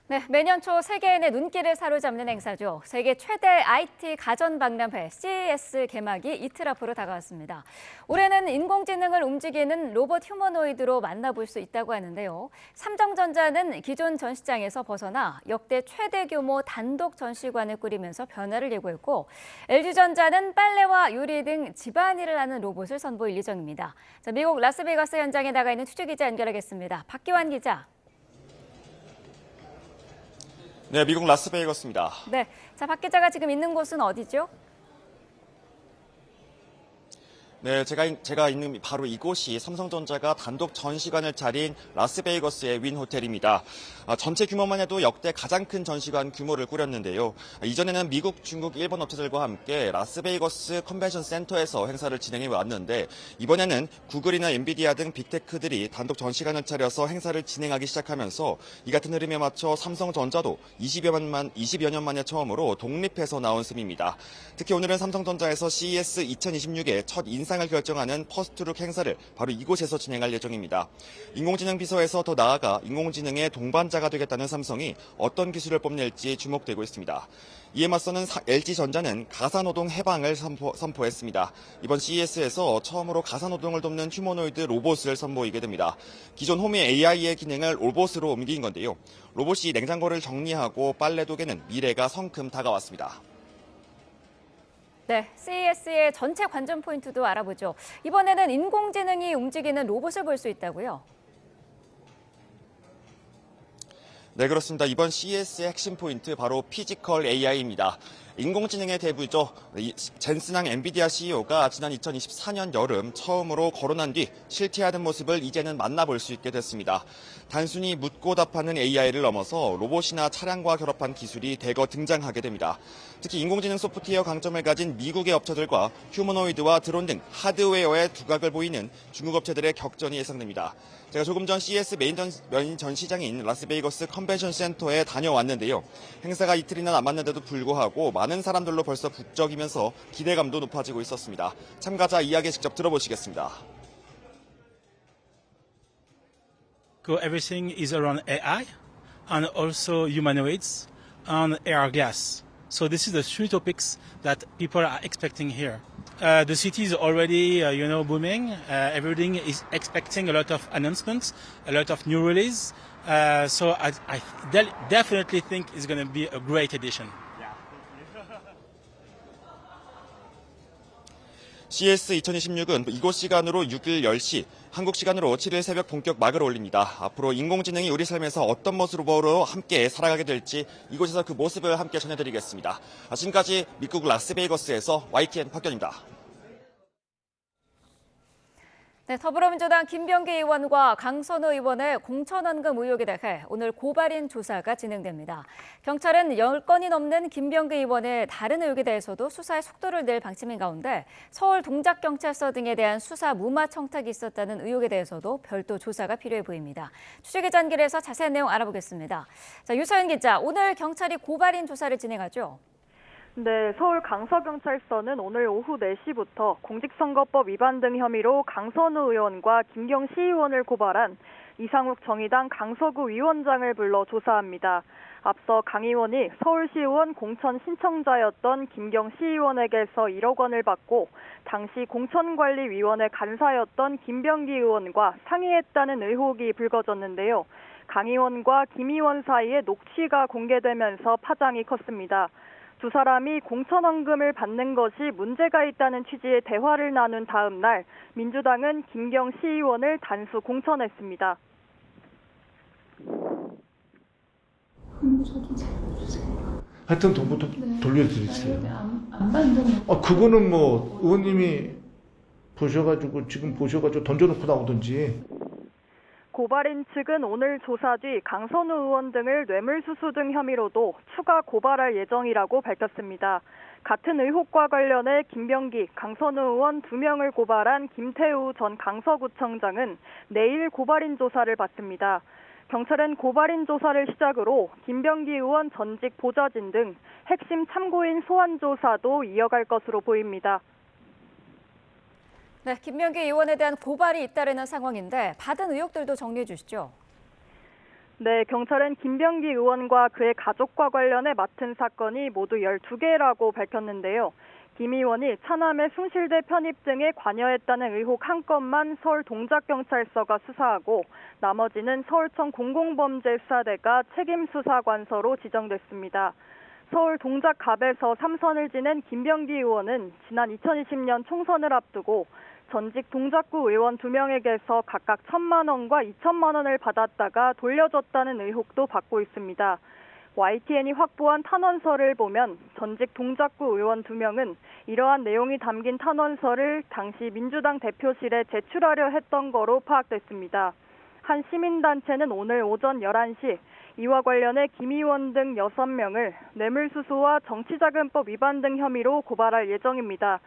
네, 매년 초 세계인의 눈길을 사로잡는 행사죠. 세계 최대 IT 가전 박람회 CES 개막이 이틀 앞으로 다가왔습니다. 올해는 인공지능을 움직이는 로봇 휴머노이드로 만나볼 수 있다고 하는데요. 삼성전자는 기존 전시장에서 벗어나 역대 최대 규모 단독 전시관을 꾸리면서 변화를 예고했고 LG전자는 빨래와 요리 등 집안일을 하는 로봇을 선보일 예정입니다. 자, 미국 라스베가스 현장에 나가 있는 취재기자 연결하겠습니다. 박기환 기자. 네, 미국 라스베이거스입니다. 네, 자, 박 기자가 지금 있는 곳은 어디죠? 네, 제가 있는 바로 이곳이 삼성전자가 단독 전시관을 차린 라스베이거스의 윈 호텔입니다. 전체 규모만 해도 역대 가장 큰 전시관 규모를 꾸렸는데요. 이전에는 미국, 중국, 일본 업체들과 함께 라스베이거스 컨벤션 센터에서 행사를 진행해 왔는데 이번에는 구글이나 엔비디아 등 빅테크들이 단독 전시관을 차려서 행사를 진행하기 시작하면서 이 같은 흐름에 맞춰 삼성전자도 20여 년 만에 처음으로 독립해서 나온 셈입니다. 특히 오늘은 삼성전자에서 CES 2026의 첫 인상을 결정하는 퍼스트룩 행사를 바로 이곳에서 진행할 예정입니다. 인공지능 비서에서 더 나아가 인공지능의 동반자가 되겠다는 삼성이 어떤 기술을 뽐낼지 주목되고 있습니다. 이에 맞서는 LG전자는 가사노동 해방을 선포했습니다. 이번 CES에서 처음으로 가사노동을 돕는 휴머노이드 로봇을 선보이게 됩니다. 기존 홈의 AI의 기능을 로봇으로 옮긴 건데요. 로봇이 냉장고를 정리하고 빨래 도개는 미래가 성큼 다가왔습니다. 네, CES의 전체 관전 포인트도 알아보죠. 이번에는 인공지능이 움직이는 로봇을 볼 수 있다고요? 네, 그렇습니다. 이번 CES의 핵심 포인트 바로 피지컬 AI입니다. 인공지능의 대부죠. 젠슨항 엔비디아 CEO가 지난 2024년 여름 처음으로 거론한 뒤 실태하는 모습을 이제는 만나볼 수 있게 됐습니다. 단순히 묻고 답하는 AI를 넘어서 로봇이나 차량과 결합한 기술이 대거 등장하게 됩니다. 특히 인공지능 소프트웨어 강점을 가진 미국의 업체들과 휴머노이드와 드론 등 하드웨어의 두각을 보이는 중국 업체들의 격전이 예상됩니다. 제가 조금 전 CES 메인 전시장인 라스베이거스 컨벤션 센터에 다녀왔는데요. 행사가 이틀이나 남았는데도 불구하고 많은 사람들로 벌써 북적이면서 기대감도 높아지고 있었습니다. 참가자 이야기 직접 들어보시겠습니다. Everything is around AI and also humanoids and air gas. So this is the three topics that people are expecting here. The city is already, booming. Everything is expecting a lot of announcements, a lot of new release. So I definitely think it's going to be a great edition. CES 2026은 이곳 시간으로 6일 10시, 한국 시간으로 7일 새벽 본격 막을 올립니다. 앞으로 인공지능이 우리 삶에서 어떤 모습으로 함께 살아가게 될지 이곳에서 그 모습을 함께 전해드리겠습니다. 지금까지 미국 라스베이거스에서 YTN 박견입니다. 네, 더불어민주당 김병기 의원과 강선우 의원의 공천원금 의혹에 대해 오늘 고발인 조사가 진행됩니다. 경찰은 10건이 넘는 김병기 의원의 다른 의혹에 대해서도 수사의 속도를 낼 방침인 가운데 서울 동작경찰서 등에 대한 수사 무마 청탁이 있었다는 의혹에 대해서도 별도 조사가 필요해 보입니다. 취재기자 연결해서 자세한 내용 알아보겠습니다. 자, 유서연 기자, 오늘 경찰이 고발인 조사를 진행하죠? 네, 서울 강서경찰서는 오늘 오후 4시부터 공직선거법 위반 등 혐의로 강선우 의원과 김경시 의원을 고발한 이상욱 정의당 강서구 위원장을 불러 조사합니다. 앞서 강 의원이 서울시의원 공천 신청자였던 김경시 의원에게서 1억 원을 받고 당시 공천관리위원회 간사였던 김병기 의원과 상의했다는 의혹이 불거졌는데요. 강 의원과 김 의원 사이에 녹취가 공개되면서 파장이 컸습니다. 두 사람이 공천원금을 받는 것이 문제가 있다는 취지의 대화를 나눈 다음 날 민주당은 김경시 의원을 단수 공천했습니다. 저도 잘해주세요. 하여튼 돈부터 돌려드리세요. 안 받는 거. 그거는 뭐 의원님이 지금 보셔가지고 던져놓고 나오든지. 고발인 측은 오늘 조사 뒤 강선우 의원 등을 뇌물수수 등 혐의로도 추가 고발할 예정이라고 밝혔습니다. 같은 의혹과 관련해 김병기, 강선우 의원 2명을 고발한 김태우 전 강서구청장은 내일 고발인 조사를 받습니다. 경찰은 고발인 조사를 시작으로 김병기 의원 전직 보좌진 등 핵심 참고인 소환 조사도 이어갈 것으로 보입니다. 네, 김병기 의원에 대한 고발이 잇따르는 상황인데 받은 의혹들도 정리해 주시죠. 네, 경찰은 김병기 의원과 그의 가족과 관련해 맡은 사건이 모두 12개라고 밝혔는데요. 김 의원이 차남의 숭실대 편입 등에 관여했다는 의혹 1건만 서울 동작경찰서가 수사하고 나머지는 서울청 공공범죄수사대가 책임수사관서로 지정됐습니다. 서울 동작갑에서 3선을 지낸 김병기 의원은 지난 2020년 총선을 앞두고 전직 동작구 의원 2명에게서 각각 1,000만 원과 2천만 원을 받았다가 돌려줬다는 의혹도 받고 있습니다. YTN이 확보한 탄원서를 보면 전직 동작구 의원 2명은 이러한 내용이 담긴 탄원서를 당시 민주당 대표실에 제출하려 했던 거로 파악됐습니다. 한 시민단체는 오늘 오전 11시 이와 관련해 김 의원 등 6명을 뇌물수수와 정치자금법 위반 등 혐의로 고발할 예정입니다.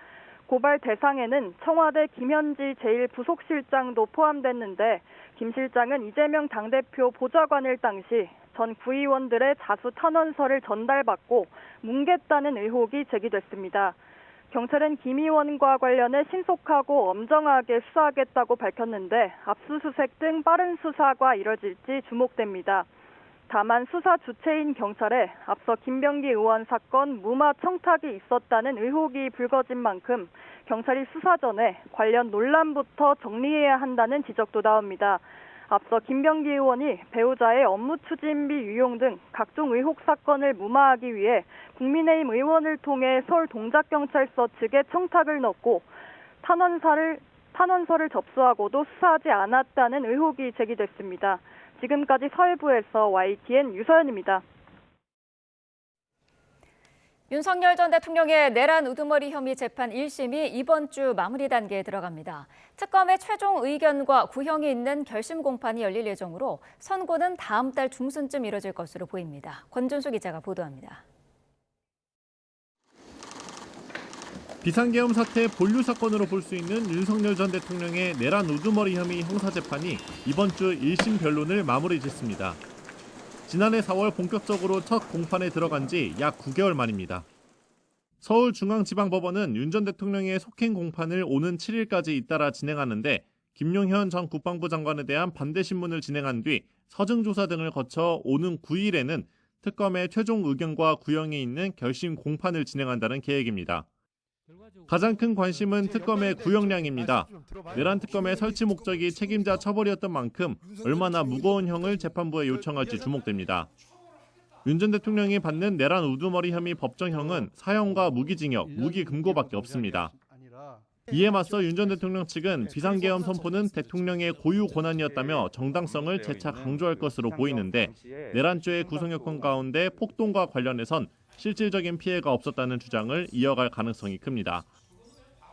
고발 대상에는 청와대 김현지 제1부속실장도 포함됐는데 김 실장은 이재명 당대표 보좌관일 당시 전 구의원들의 자수 탄원서를 전달받고 뭉갰다는 의혹이 제기됐습니다. 경찰은 김 의원과 관련해 신속하고 엄정하게 수사하겠다고 밝혔는데 압수수색 등 빠른 수사가 이뤄질지 주목됩니다. 다만 수사 주체인 경찰에 앞서 김병기 의원 사건 무마 청탁이 있었다는 의혹이 불거진 만큼 경찰이 수사 전에 관련 논란부터 정리해야 한다는 지적도 나옵니다. 앞서 김병기 의원이 배우자의 업무 추진비 유용 등 각종 의혹 사건을 무마하기 위해 국민의힘 의원을 통해 서울 동작경찰서 측에 청탁을 넣고 탄원서를 접수하고도 수사하지 않았다는 의혹이 제기됐습니다. 지금까지 서해부에서 YTN 유서연입니다. 윤석열 전 대통령의 내란 우두머리 혐의 재판 1심이 이번 주 마무리 단계에 들어갑니다. 특검의 최종 의견과 구형이 있는 결심 공판이 열릴 예정으로 선고는 다음 달 중순쯤 이뤄질 것으로 보입니다. 권준수 기자가 보도합니다. 비상계엄 사태 본류 사건으로 볼 수 있는 윤석열 전 대통령의 내란 우두머리 혐의 형사재판이 이번 주 1심 변론을 마무리 짓습니다. 지난해 4월 본격적으로 첫 공판에 들어간 지 약 9개월 만입니다. 서울중앙지방법원은 윤 전 대통령의 속행 공판을 오는 7일까지 잇따라 진행하는데 김용현 전 국방부 장관에 대한 반대 신문을 진행한 뒤 서증조사 등을 거쳐 오는 9일에는 특검의 최종 의견과 구형이 있는 결심 공판을 진행한다는 계획입니다. 가장 큰 관심은 특검의 구형량입니다. 내란 특검의 설치 목적이 책임자 처벌이었던 만큼 얼마나 무거운 형을 재판부에 요청할지 주목됩니다. 윤 전 대통령이 받는 내란 우두머리 혐의 법정형은 사형과 무기징역, 무기금고밖에 없습니다. 이에 맞서 윤 전 대통령 측은 비상계엄 선포는 대통령의 고유 권한이었다며 정당성을 재차 강조할 것으로 보이는데 내란죄의 구성요건 가운데 폭동과 관련해선 실질적인 피해가 없었다는 주장을 이어갈 가능성이 큽니다.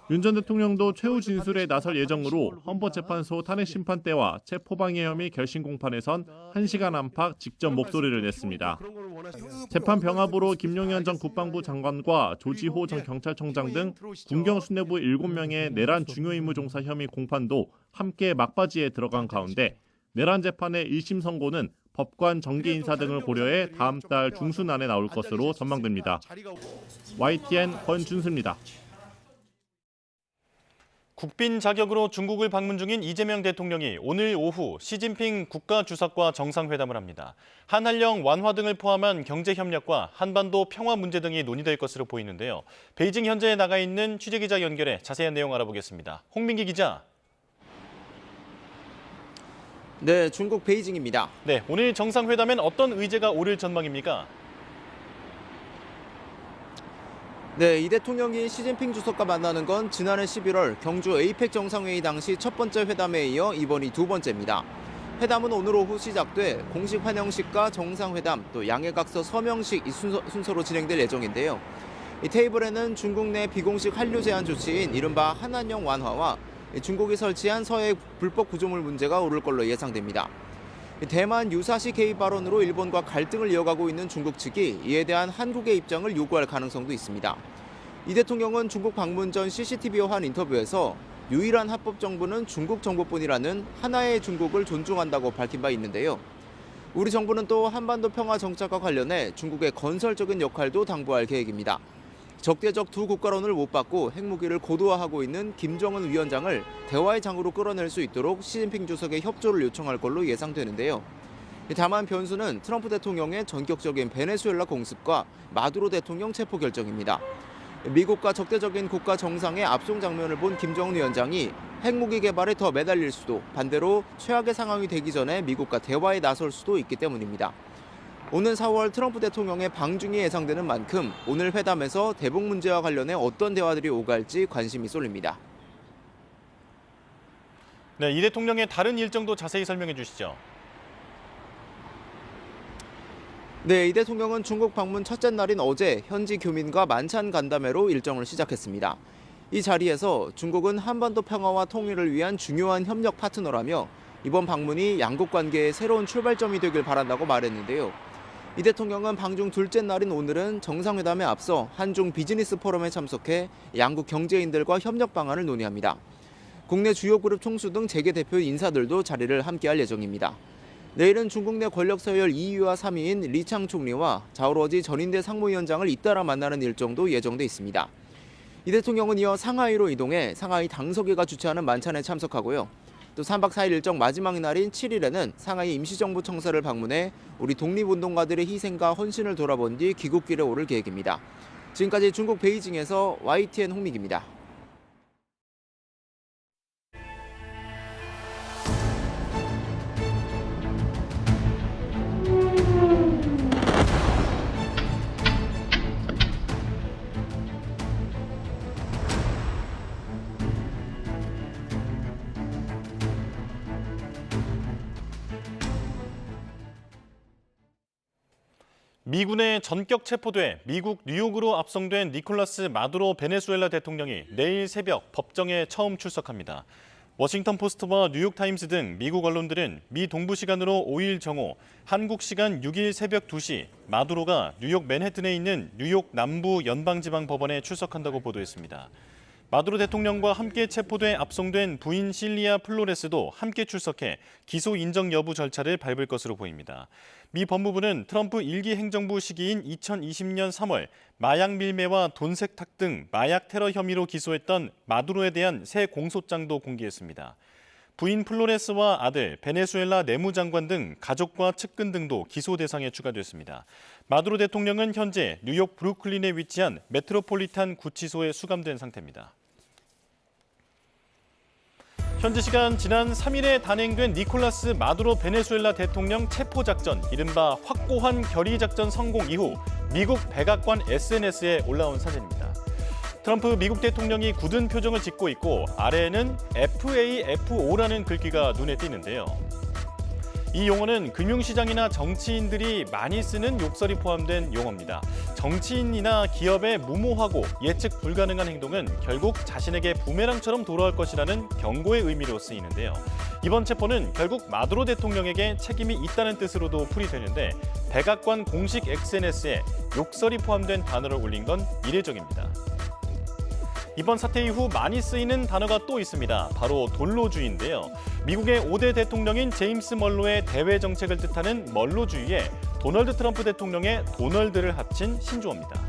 윤 전 대통령도 최후 진술에 나설 예정으로 헌법재판소 탄핵심판 때와 체포방해 혐의 결심 공판에선 1시간 안팎 직접 목소리를 냈습니다. 재판 병합으로 김용현 전 국방부 장관과 조지호 전 경찰청장 등 군경 수뇌부 7명의 내란 중요임무종사 혐의 공판도 함께 막바지에 들어간 가운데 내란 재판의 1심 선고는 법관 정기 인사 등을 고려해 다음 달 중순 안에 나올 것으로 전망됩니다. YTN 권준수입니다. 국빈 자격으로 중국을 방문 중인 이재명 대통령이 오늘 오후 시진핑 국가주석과 정상회담을 합니다. 한한령 완화 등을 포함한 경제 협력과 한반도 평화 문제 등이 논의될 것으로 보이는데요. 베이징 현지에 나가 있는 취재기자 연결해 자세한 내용 알아보겠습니다. 홍민기 기자. 네, 중국 베이징입니다. 네, 오늘 정상회담엔 어떤 의제가 오를 전망입니까? 네, 이 대통령이 시진핑 주석과 만나는 건 지난해 11월 경주 에이펙 정상회의 당시 첫 번째 회담에 이어 이번이 두 번째입니다. 회담은 오늘 오후 시작돼 공식 환영식과 정상회담, 또 양해각서 서명식 이 순서로 진행될 예정인데요. 이 테이블에는 중국 내 비공식 한류 제한 조치인 이른바 한한령 완화와 중국이 설치한 서해 불법 구조물 문제가 오를 걸로 예상됩니다. 대만 유사시 개입 발언으로 일본과 갈등을 이어가고 있는 중국 측이 이에 대한 한국의 입장을 요구할 가능성도 있습니다. 이 대통령은 중국 방문 전 CCTV와 한 인터뷰에서 유일한 합법 정부는 중국 정부뿐이라는 하나의 중국을 존중한다고 밝힌 바 있는데요. 우리 정부는 또 한반도 평화 정착과 관련해 중국의 건설적인 역할도 당부할 계획입니다. 적대적 두 국가론을 못 받고 핵무기를 고도화하고 있는 김정은 위원장을 대화의 장으로 끌어낼 수 있도록 시진핑 주석의 협조를 요청할 걸로 예상되는데요. 다만 변수는 트럼프 대통령의 전격적인 베네수엘라 공습과 마두로 대통령 체포 결정입니다. 미국과 적대적인 국가 정상의 압송 장면을 본 김정은 위원장이 핵무기 개발에 더 매달릴 수도, 반대로 최악의 상황이 되기 전에 미국과 대화에 나설 수도 있기 때문입니다. 오는 4월 트럼프 대통령의 방중이 예상되는 만큼 오늘 회담에서 대북 문제와 관련해 어떤 대화들이 오갈지 관심이 쏠립니다. 네, 이 대통령의 다른 일정도 자세히 설명해 주시죠. 네, 이 대통령은 중국 방문 첫째 날인 어제 현지 교민과 만찬 간담회로 일정을 시작했습니다. 이 자리에서 중국은 한반도 평화와 통일을 위한 중요한 협력 파트너라며 이번 방문이 양국 관계의 새로운 출발점이 되길 바란다고 말했는데요. 이 대통령은 방중 둘째 날인 오늘은 정상회담에 앞서 한중 비즈니스 포럼에 참석해 양국 경제인들과 협력 방안을 논의합니다. 국내 주요 그룹 총수 등 재계 대표 인사들도 자리를 함께할 예정입니다. 내일은 중국 내 권력 서열 2위와 3위인 리창 총리와 자오러지 전인대 상무위원장을 잇따라 만나는 일정도 예정돼 있습니다. 이 대통령은 이어 상하이로 이동해 상하이 당서기가 주최하는 만찬에 참석하고요. 또 3박 4일 일정 마지막 날인 7일에는 상하이 임시정부 청사를 방문해 우리 독립운동가들의 희생과 헌신을 돌아본 뒤 귀국길에 오를 계획입니다. 지금까지 중국 베이징에서 YTN 홍민기입니다. 미군의 전격 체포돼 미국 뉴욕으로 압송된 니콜라스 마두로 베네수엘라 대통령이 내일 새벽 법정에 처음 출석합니다. 워싱턴 포스트와 뉴욕타임스 등 미국 언론들은 미 동부 시간으로 5일 정오, 한국 시간 6일 새벽 2시 마두로가 뉴욕 맨해튼에 있는 뉴욕 남부 연방지방법원에 출석한다고 보도했습니다. 마두로 대통령과 함께 체포돼 압송된 부인 실리아 플로레스도 함께 출석해 기소 인정 여부 절차를 밟을 것으로 보입니다. 미 법무부는 트럼프 1기 행정부 시기인 2020년 3월 마약 밀매와 돈 세탁 등 마약 테러 혐의로 기소했던 마두로에 대한 새 공소장도 공개했습니다. 부인 플로레스와 아들, 베네수엘라 내무장관 등 가족과 측근 등도 기소 대상에 추가됐습니다. 마두로 대통령은 현재 뉴욕 브루클린에 위치한 메트로폴리탄 구치소에 수감된 상태입니다. 현지 시간 지난 3일에 단행된 니콜라스 마두로 베네수엘라 대통령 체포작전, 이른바 확고한 결의작전 성공 이후 미국 백악관 SNS에 올라온 사진입니다. 트럼프 미국 대통령이 굳은 표정을 짓고 있고 아래에는 FAFO라는 글귀가 눈에 띄는데요. 이 용어는 금융시장이나 정치인들이 많이 쓰는 욕설이 포함된 용어입니다. 정치인이나 기업의 무모하고 예측 불가능한 행동은 결국 자신에게 부메랑처럼 돌아올 것이라는 경고의 의미로 쓰이는데요. 이번 체포는 결국 마두로 대통령에게 책임이 있다는 뜻으로도 풀이되는데 백악관 공식 SNS에 욕설이 포함된 단어를 올린 건 이례적입니다. 이번 사태 이후 많이 쓰이는 단어가 또 있습니다. 바로 돌로주의인데요. 미국의 5대 대통령인 제임스 멀로의 대외 정책을 뜻하는 멀로주의에 도널드 트럼프 대통령의 도널드를 합친 신조어입니다.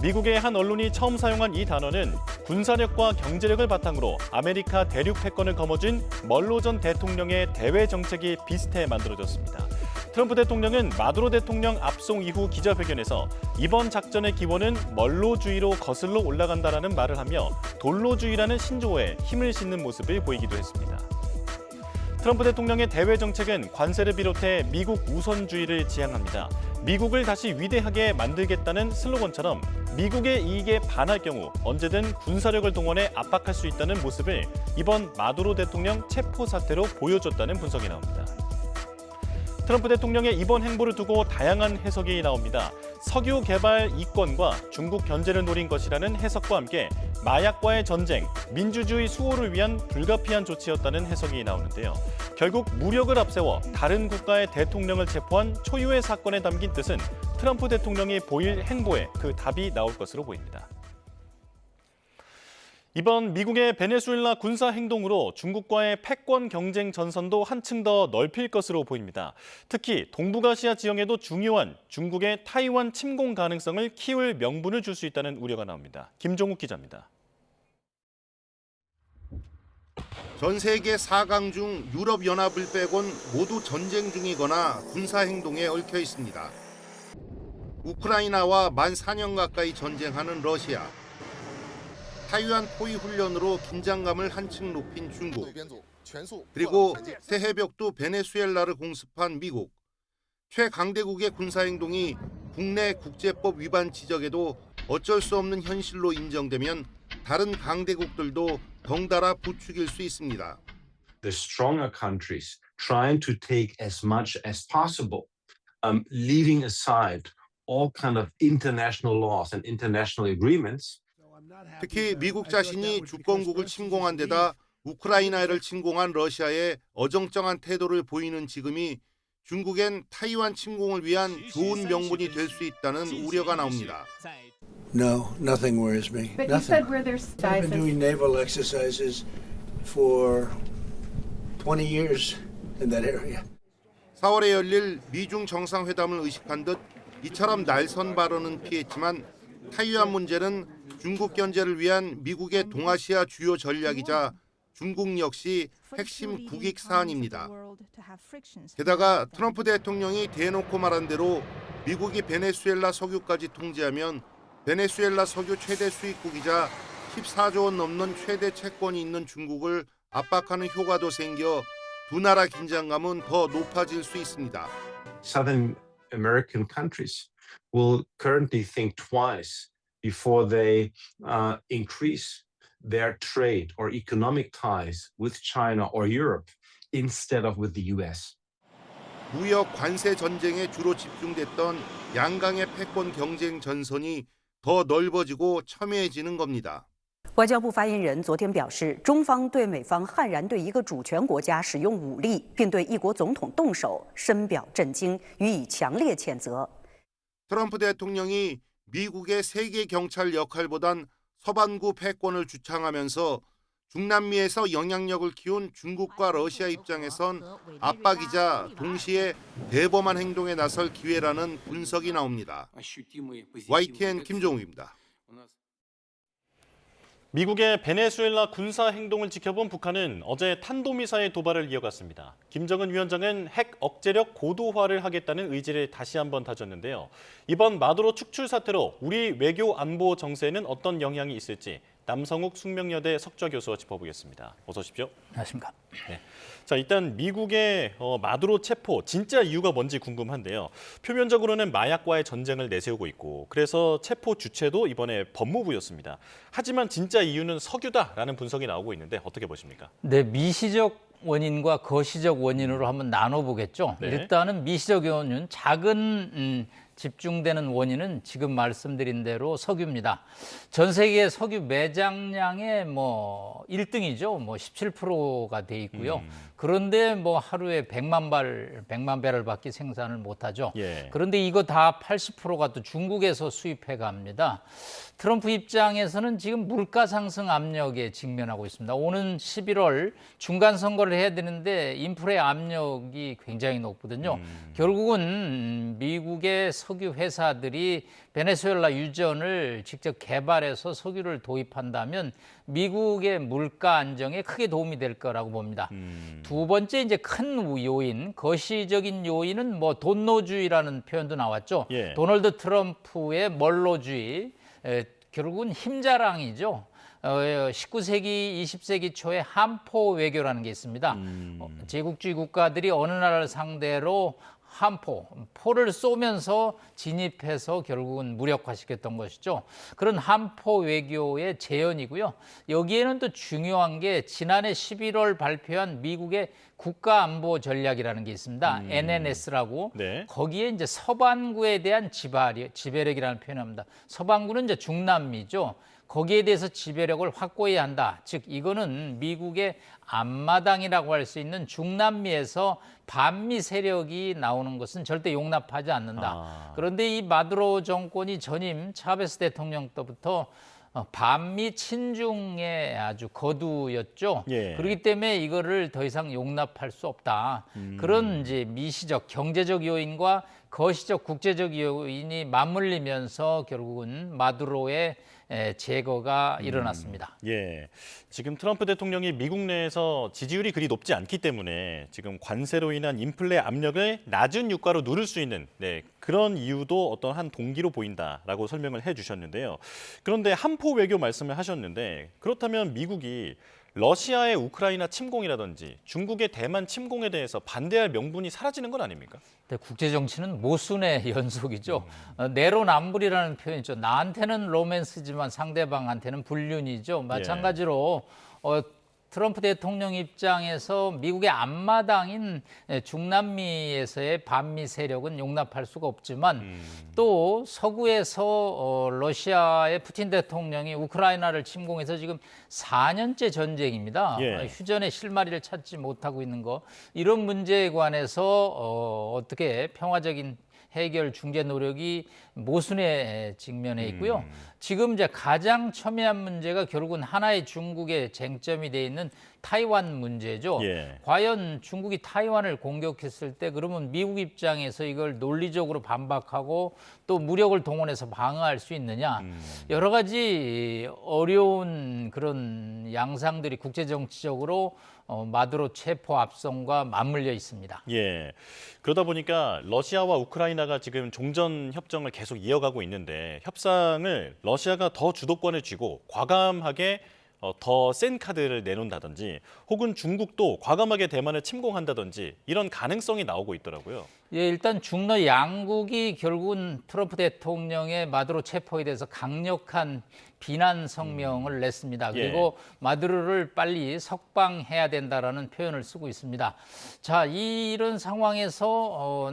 미국의 한 언론이 처음 사용한 이 단어는 군사력과 경제력을 바탕으로 아메리카 대륙 패권을 거머쥔 멀로 전 대통령의 대외 정책이 비슷해 만들어졌습니다. 트럼프 대통령은 마두로 대통령 압송 이후 기자회견에서 이번 작전의 기원은 멀로주의로 거슬러 올라간다라는 말을 하며 돌로주의라는 신조어에 힘을 싣는 모습을 보이기도 했습니다. 트럼프 대통령의 대외 정책은 관세를 비롯해 미국 우선주의를 지향합니다. 미국을 다시 위대하게 만들겠다는 슬로건처럼 미국의 이익에 반할 경우 언제든 군사력을 동원해 압박할 수 있다는 모습을 이번 마두로 대통령 체포 사태로 보여줬다는 분석이 나옵니다. 트럼프 대통령의 이번 행보를 두고 다양한 해석이 나옵니다. 석유 개발 이권과 중국 견제를 노린 것이라는 해석과 함께 마약과의 전쟁, 민주주의 수호를 위한 불가피한 조치였다는 해석이 나오는데요. 결국 무력을 앞세워 다른 국가의 대통령을 체포한 초유의 사건에 담긴 뜻은 트럼프 대통령이 보일 행보에 그 답이 나올 것으로 보입니다. 이번 미국의 베네수엘라 군사 행동으로 중국과의 패권 경쟁 전선도 한층 더 넓힐 것으로 보입니다. 특히 동북아시아 지형에도 중요한 중국의 타이완 침공 가능성을 키울 명분을 줄 수 있다는 우려가 나옵니다. 김종욱 기자입니다. 전 세계 4강 중 유럽연합을 빼곤 모두 전쟁 중이거나 군사 행동에 얽혀 있습니다. 우크라이나와 만 4년 가까이 전쟁하는 러시아. 타이완 포위 훈련으로 긴장감을 한층 높인 중국, 그리고 새해벽도 베네수엘라를 공습한 미국. 최강대국의 군사행동이 국내 국제법 위반 지적에도 어쩔 수 없는 현실로 인정되면 다른 강대국들도 덩달아 부추길 수 있습니다. The stronger countries trying to take as much as possible, leaving aside all kind of international laws and international agreements. 특히 미국 자신이 주권국을 침공한 데다 우크라이나를 침공한 러시아에 어정쩡한 태도를 보이는 지금이 중국엔 타이완 침공을 위한 좋은 명분이 될 수 있다는 우려가 나옵니다. No, nothing worries me. But you said where there's I've been doing naval exercises for 20 years in that area. 4월에 열릴 미중 정상회담을 의식한 듯 이처럼 날선 발언은 피했지만 타이완 문제는 중국 견제를 위한 미국의 동아시아 주요 전략이자 중국 역시 핵심 국익 사안입니다. 게다가 트럼프 대통령이 대놓고 말한 대로 미국이 베네수엘라 석유까지 통제하면 베네수엘라 석유 최대 수입국이자 14조 원 넘는 최대 채권이 있는 중국을 압박하는 효과도 생겨 두 나라 긴장감은 더 높아질 수 있습니다. Southern American countries will currently think twice before they increase their trade or economic ties with China or Europe instead of with the US. 무역 관세 전쟁에 주로 집중됐던 양강의 패권 경쟁 전선이 더 넓어지고 첨예해지는 겁니다. 外交部发言人昨天表示，中方对美方悍然对一个主权国家使用武力，并对一国总统动手，深表震惊，予以强烈谴责。 트럼프 대통령이 미국의 세계 경찰 역할보단 서반구 패권을 주창하면서 중남미에서 영향력을 키운 중국과 러시아 입장에선 압박이자 동시에 대범한 행동에 나설 기회라는 분석이 나옵니다. YTN 김종욱입니다. 미국의 베네수엘라 군사 행동을 지켜본 북한은 어제 탄도미사일 도발을 이어갔습니다. 김정은 위원장은 핵 억제력 고도화를 하겠다는 의지를 다시 한번 다졌는데요. 이번 마두로 축출 사태로 우리 외교 안보 정세에는 어떤 영향이 있을지 남성욱 숙명여대 석좌 교수와 짚어보겠습니다. 어서 오십시오. 안녕하십니까. 네. 자, 일단 미국의 마두로 체포, 진짜 이유가 뭔지 궁금한데요. 표면적으로는 마약과의 전쟁을 내세우고 있고 그래서 체포 주체도 이번에 법무부였습니다. 하지만 진짜 이유는 석유다라는 분석이 나오고 있는데 어떻게 보십니까? 네, 미시적 원인과 거시적 원인으로 한번 나눠보겠죠. 네. 일단은 미시적 원인, 작은 집중되는 원인은 지금 말씀드린 대로 석유입니다. 전 세계 석유 매장량의 1등이죠. 17%가 돼 있고요. 그런데 하루에 100만 배럴밖에 생산을 못하죠. 예. 그런데 이거 다 80%가 또 중국에서 수입해 갑니다. 트럼프 입장에서는 지금 물가 상승 압력에 직면하고 있습니다. 오는 11월 중간 선거를 해야 되는데 인플레 압력이 굉장히 높거든요. 결국은 미국의 석유 회사들이 베네수엘라 유전을 직접 개발해서 석유를 도입한다면 미국의 물가 안정에 크게 도움이 될 거라고 봅니다. 두 번째 이제 큰 요인, 거시적인 요인은 돈노주의라는 표현도 나왔죠. 예. 도널드 트럼프의 멀로주의, 결국은 힘자랑이죠. 19세기, 20세기 초에 한포 외교라는 게 있습니다. 제국주의 국가들이 어느 나라를 상대로 포를 쏘면서 진입해서 결국은 무력화시켰던 것이죠. 그런 한포 외교의 재현이고요. 여기에는 또 중요한 게 지난해 11월 발표한 미국의 국가안보 전략이라는 게 있습니다. NNS라고. 네. 거기에 이제 서반구에 대한 지배력이라는 표현을 합니다. 서반구는 이제 중남미죠. 거기에 대해서 지배력을 확고해야 한다. 즉 이거는 미국의 앞마당이라고 할 수 있는 중남미에서 반미 세력이 나오는 것은 절대 용납하지 않는다. 그런데 이 마두로 정권이 전임 차베스 대통령 때부터 반미 친중의 아주 거두였죠. 예. 그렇기 때문에 이거를 더 이상 용납할 수 없다. 그런 이제 미시적 경제적 요인과 거시적 국제적 요인이 맞물리면서 결국은 마두로의 제거가 일어났습니다. 예, 지금 트럼프 대통령이 미국 내에서 지지율이 그리 높지 않기 때문에 지금 관세로 인한 인플레 압력을 낮은 유가로 누를 수 있는 그런 이유도 어떤 한 동기로 보인다라고 설명을 해주셨는데요. 그런데 한포 외교 말씀을 하셨는데 그렇다면 미국이 러시아의 우크라이나 침공이라든지 중국의 대만 침공에 대해서 반대할 명분이 사라지는 건 아닙니까? 네, 국제 정치는 모순의 연속이죠. 내로남불이라는 표현이죠. 나한테는 로맨스지만 상대방한테는 불륜이죠. 마찬가지로 트럼프 대통령 입장에서 미국의 앞마당인 중남미에서의 반미 세력은 용납할 수가 없지만 또 서구에서 러시아의 푸틴 대통령이 우크라이나를 침공해서 지금 4년째 전쟁입니다. 예. 휴전의 실마리를 찾지 못하고 있는 거, 이런 문제에 관해서 어떻게 평화적인 해결 중재 노력이 모순에 직면해 있고요. 지금 이제 가장 첨예한 문제가 결국은 하나의 중국의 쟁점이 돼 있는 타이완 문제죠. 예. 과연 중국이 타이완을 공격했을 때 그러면 미국 입장에서 이걸 논리적으로 반박하고 또 무력을 동원해서 방어할 수 있느냐. 여러 가지 어려운 그런 양상들이 국제정치적으로 마두로 체포 압송과 맞물려 있습니다. 예. 그러다 보니까 러시아와 우크라이나가 지금 종전 협정을 계속 이어가고 있는데 협상을 러시아가 더 주도권을 쥐고 과감하게 더 센 카드를 내놓는다든지 혹은 중국도 과감하게 대만을 침공한다든지 이런 가능성이 나오고 있더라고요. 예, 일단 중러 양국이 결국은 트럼프 대통령의 마두로 체포에 대해서 강력한 비난 성명을 냈습니다. 그리고 마두로를 빨리 석방해야 된다라는 표현을 쓰고 있습니다. 자, 이런 상황에서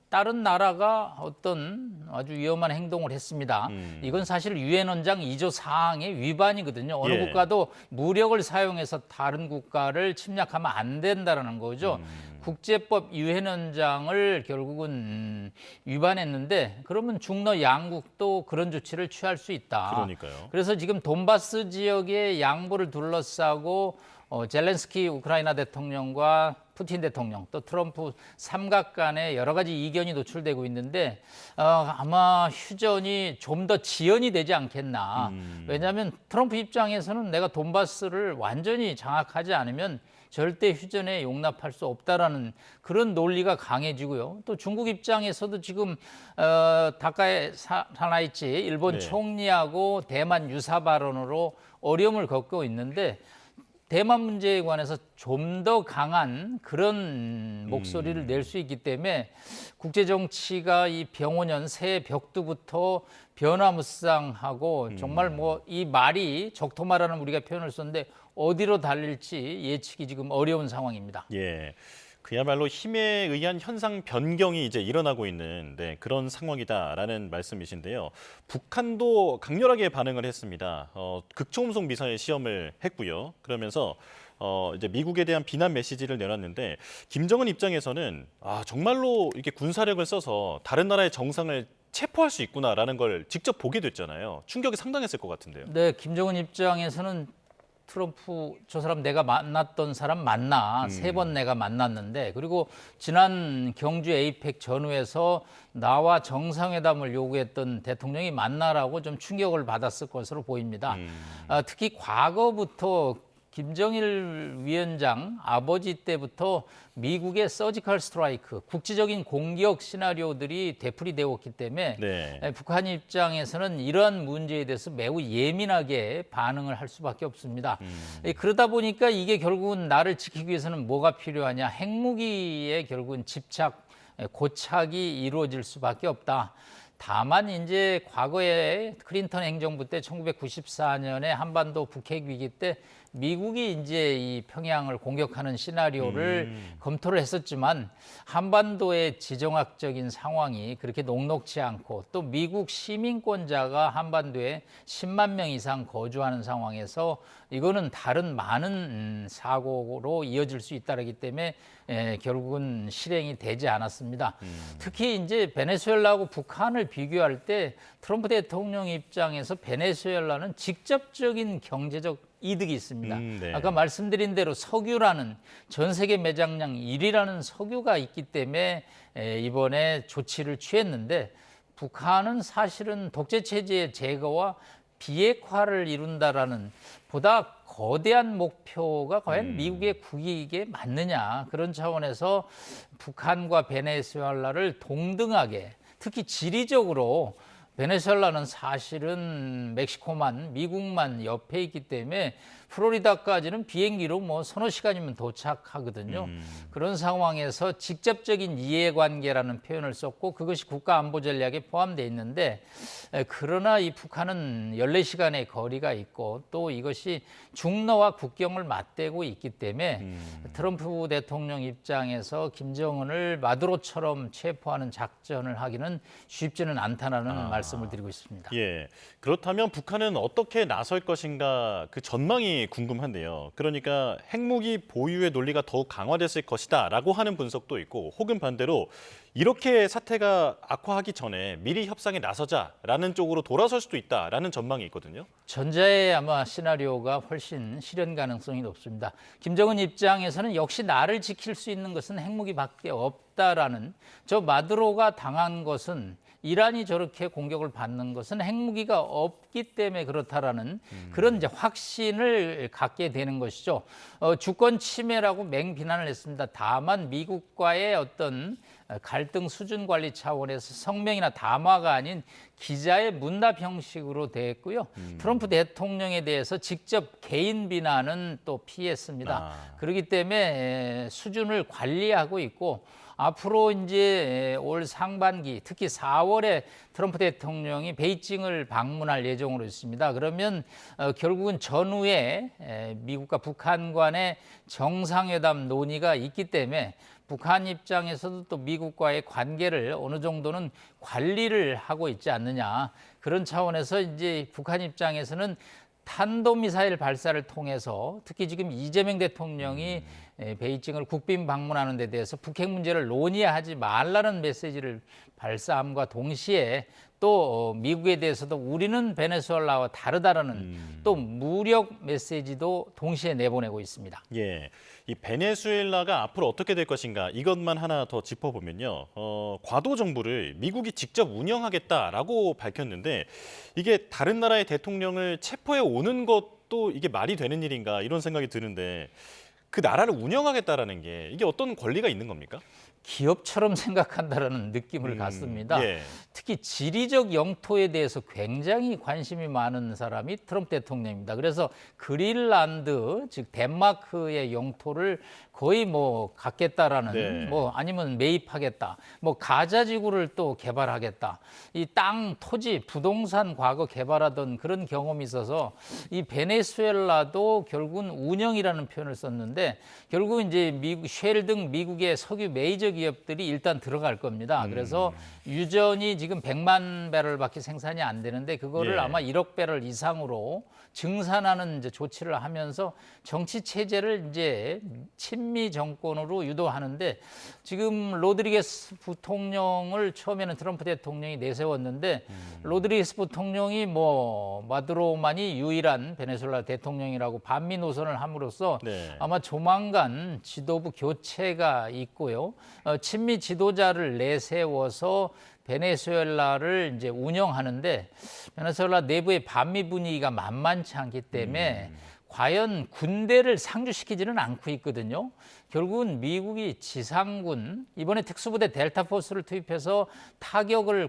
다른 나라가 어떤 아주 위험한 행동을 했습니다. 이건 사실 유엔 원장 2조 사항의 위반이거든요. 어느 국가도 무력을 사용해서 다른 국가를 침략하면 안 된다는 거죠. 국제법 유엔 원장을 결국은 위반했는데 그러면 중러 양국도 그런 조치를 취할 수 있다. 그러니까요. 그래서 지금 돈바스 지역의 양보를 둘러싸고 젤렌스키 우크라이나 대통령과 푸틴 대통령 또 트럼프 삼각 간에 여러 가지 이견이 노출되고 있는데 아마 휴전이 좀 더 지연이 되지 않겠나. 왜냐하면 트럼프 입장에서는 내가 돈바스를 완전히 장악하지 않으면 절대 휴전에 용납할 수 없다라는 그런 논리가 강해지고요. 또 중국 입장에서도 지금 다카에 살아 있지 일본 총리하고 대만 유사 발언으로 어려움을 겪고 있는데 대만 문제에 관해서 좀 더 강한 그런 목소리를 낼 수 있기 때문에 국제 정치가 이 병오년 새해 벽두부터 변화무쌍하고 정말 뭐 이 말이 적토마라는 우리가 표현을 썼는데 어디로 달릴지 예측이 지금 어려운 상황입니다. 예. 그야말로 힘에 의한 현상 변경이 이제 일어나고 있는 그런 상황이다라는 말씀이신데요. 북한도 강렬하게 반응을 했습니다. 극초음속 미사일 시험을 했고요. 그러면서 이제 미국에 대한 비난 메시지를 내놨는데 김정은 입장에서는 정말로 이렇게 군사력을 써서 다른 나라의 정상을 체포할 수 있구나라는 걸 직접 보게 됐잖아요. 충격이 상당했을 것 같은데요. 네, 김정은 입장에서는 트럼프 저 사람 내가 만났던 사람 맞나 3번 내가 만났는데 그리고 지난 경주 에이펙 전후에서 나와 정상회담을 요구했던 대통령이 맞나라고 좀 충격을 받았을 것으로 보입니다. 특히 과거부터 김정일 위원장 아버지 때부터 미국의 서지컬 스트라이크, 국지적인 공격 시나리오들이 되풀이되어 왔기 때문에 북한 입장에서는 이러한 문제에 대해서 매우 예민하게 반응을 할 수밖에 없습니다. 그러다 보니까 이게 결국은 나를 지키기 위해서는 뭐가 필요하냐, 핵무기에 결국은 집착, 고착이 이루어질 수밖에 없다. 다만 이제 과거에 클린턴 행정부 때 1994년에 한반도 북핵 위기 때 미국이 이제 이 평양을 공격하는 시나리오를 검토를 했었지만 한반도의 지정학적인 상황이 그렇게 녹록지 않고 또 미국 시민권자가 한반도에 10만 명 이상 거주하는 상황에서 이거는 다른 많은 사고로 이어질 수 있다기 때문에 결국은 실행이 되지 않았습니다. 특히 이제 베네수엘라하고 북한을 비교할 때 트럼프 대통령 입장에서 베네수엘라는 직접적인 경제적 이득이 있습니다. 아까 말씀드린 대로 석유라는 전 세계 매장량 1위라는 석유가 있기 때문에 이번에 조치를 취했는데 북한은 사실은 독재 체제의 제거와 비핵화를 이룬다라는 보다 거대한 목표가 과연 미국의 국익에 맞느냐 그런 차원에서 북한과 베네수엘라를 동등하게 특히 지리적으로 베네수엘라는 사실은 멕시코만 미국만 옆에 있기 때문에 플로리다까지는 비행기로 뭐 서너 시간이면 도착하거든요. 그런 상황에서 직접적인 이해관계라는 표현을 썼고 그것이 국가안보 전략에 포함되어 있는데 그러나 이 북한은 14시간의 거리가 있고 또 이것이 중러와 국경을 맞대고 있기 때문에 트럼프 대통령 입장에서 김정은을 마두로처럼 체포하는 작전을 하기는 쉽지는 않다는 말씀을 드리고 있습니다. 예, 그렇다면 북한은 어떻게 나설 것인가 그 전망이 궁금한데요. 그러니까 핵무기 보유의 논리가 더욱 강화됐을 것이다라고 하는 분석도 있고 혹은 반대로 이렇게 사태가 악화하기 전에 미리 협상에 나서자라는 쪽으로 돌아설 수도 있다라는 전망이 있거든요. 전자의 아마 시나리오가 훨씬 실현 가능성이 높습니다. 김정은 입장에서는 역시 나를 지킬 수 있는 것은 핵무기밖에 없다라는 저 마두로가 당한 것은 이란이 저렇게 공격을 받는 것은 핵무기가 없기 때문에 그렇다라는 그런 이제 확신을 갖게 되는 것이죠. 주권 침해라고 맹비난을 했습니다. 다만 미국과의 어떤 갈등 수준 관리 차원에서 성명이나 담화가 아닌 기자의 문답 형식으로 됐고요. 트럼프 대통령에 대해서 직접 개인 비난은 또 피했습니다. 그렇기 때문에 수준을 관리하고 있고 앞으로 이제 올 상반기 특히 4월에 트럼프 대통령이 베이징을 방문할 예정으로 있습니다. 그러면 결국은 전후에 미국과 북한 간의 정상회담 논의가 있기 때문에 북한 입장에서도 또 미국과의 관계를 어느 정도는 관리를 하고 있지 않느냐. 그런 차원에서 이제 북한 입장에서는 탄도미사일 발사를 통해서 특히 지금 이재명 대통령이 베이징을 국빈 방문하는 데 대해서 북핵 문제를 논의하지 말라는 메시지를 발사함과 동시에 또 미국에 대해서도 우리는 베네수엘라와 다르다라는 또 무력 메시지도 동시에 내보내고 있습니다. 예, 이 베네수엘라가 앞으로 어떻게 될 것인가 이것만 하나 더 짚어보면요. 과도 정부를 미국이 직접 운영하겠다라고 밝혔는데 이게 다른 나라의 대통령을 체포해 오는 것도 이게 말이 되는 일인가 이런 생각이 드는데 그 나라를 운영하겠다라는 게 이게 어떤 권리가 있는 겁니까? 기업처럼 생각한다라는 느낌을 갖습니다. 예. 특히 지리적 영토에 대해서 굉장히 관심이 많은 사람이 트럼프 대통령입니다. 그래서 그린란드, 즉 덴마크의 영토를 거의 뭐 갖겠다라는 네. 뭐 아니면 매입하겠다. 뭐 가자 지구를 또 개발하겠다. 이 땅, 토지, 부동산 과거 개발하던 그런 경험이 있어서 이 베네수엘라도 결국은 운영이라는 표현을 썼는데 결국은 이제 쉘 등 미국의 석유 메이저 기업들이 일단 들어갈 겁니다. 그래서 유전이 지금 100만 배럴밖에 생산이 안 되는데 그거를 예. 아마 1억 배럴 이상으로 증산하는 이제 조치를 하면서 정치 체제를 이제 친미 정권으로 유도하는데 지금 로드리게스 부통령을 처음에는 트럼프 대통령이 내세웠는데 로드리게스 부통령이 뭐 마두로만이 유일한 베네수엘라 대통령이라고 반미 노선을 함으로써 네. 아마 조만간 지도부 교체가 있고요. 친미 지도자를 내세워서 베네수엘라를 이제 운영하는데 베네수엘라 내부의 반미 분위기가 만만치 않기 때문에 과연 군대를 상주시키지는 않고 있거든요. 결국은 미국이 지상군, 이번에 특수부대 델타포스를 투입해서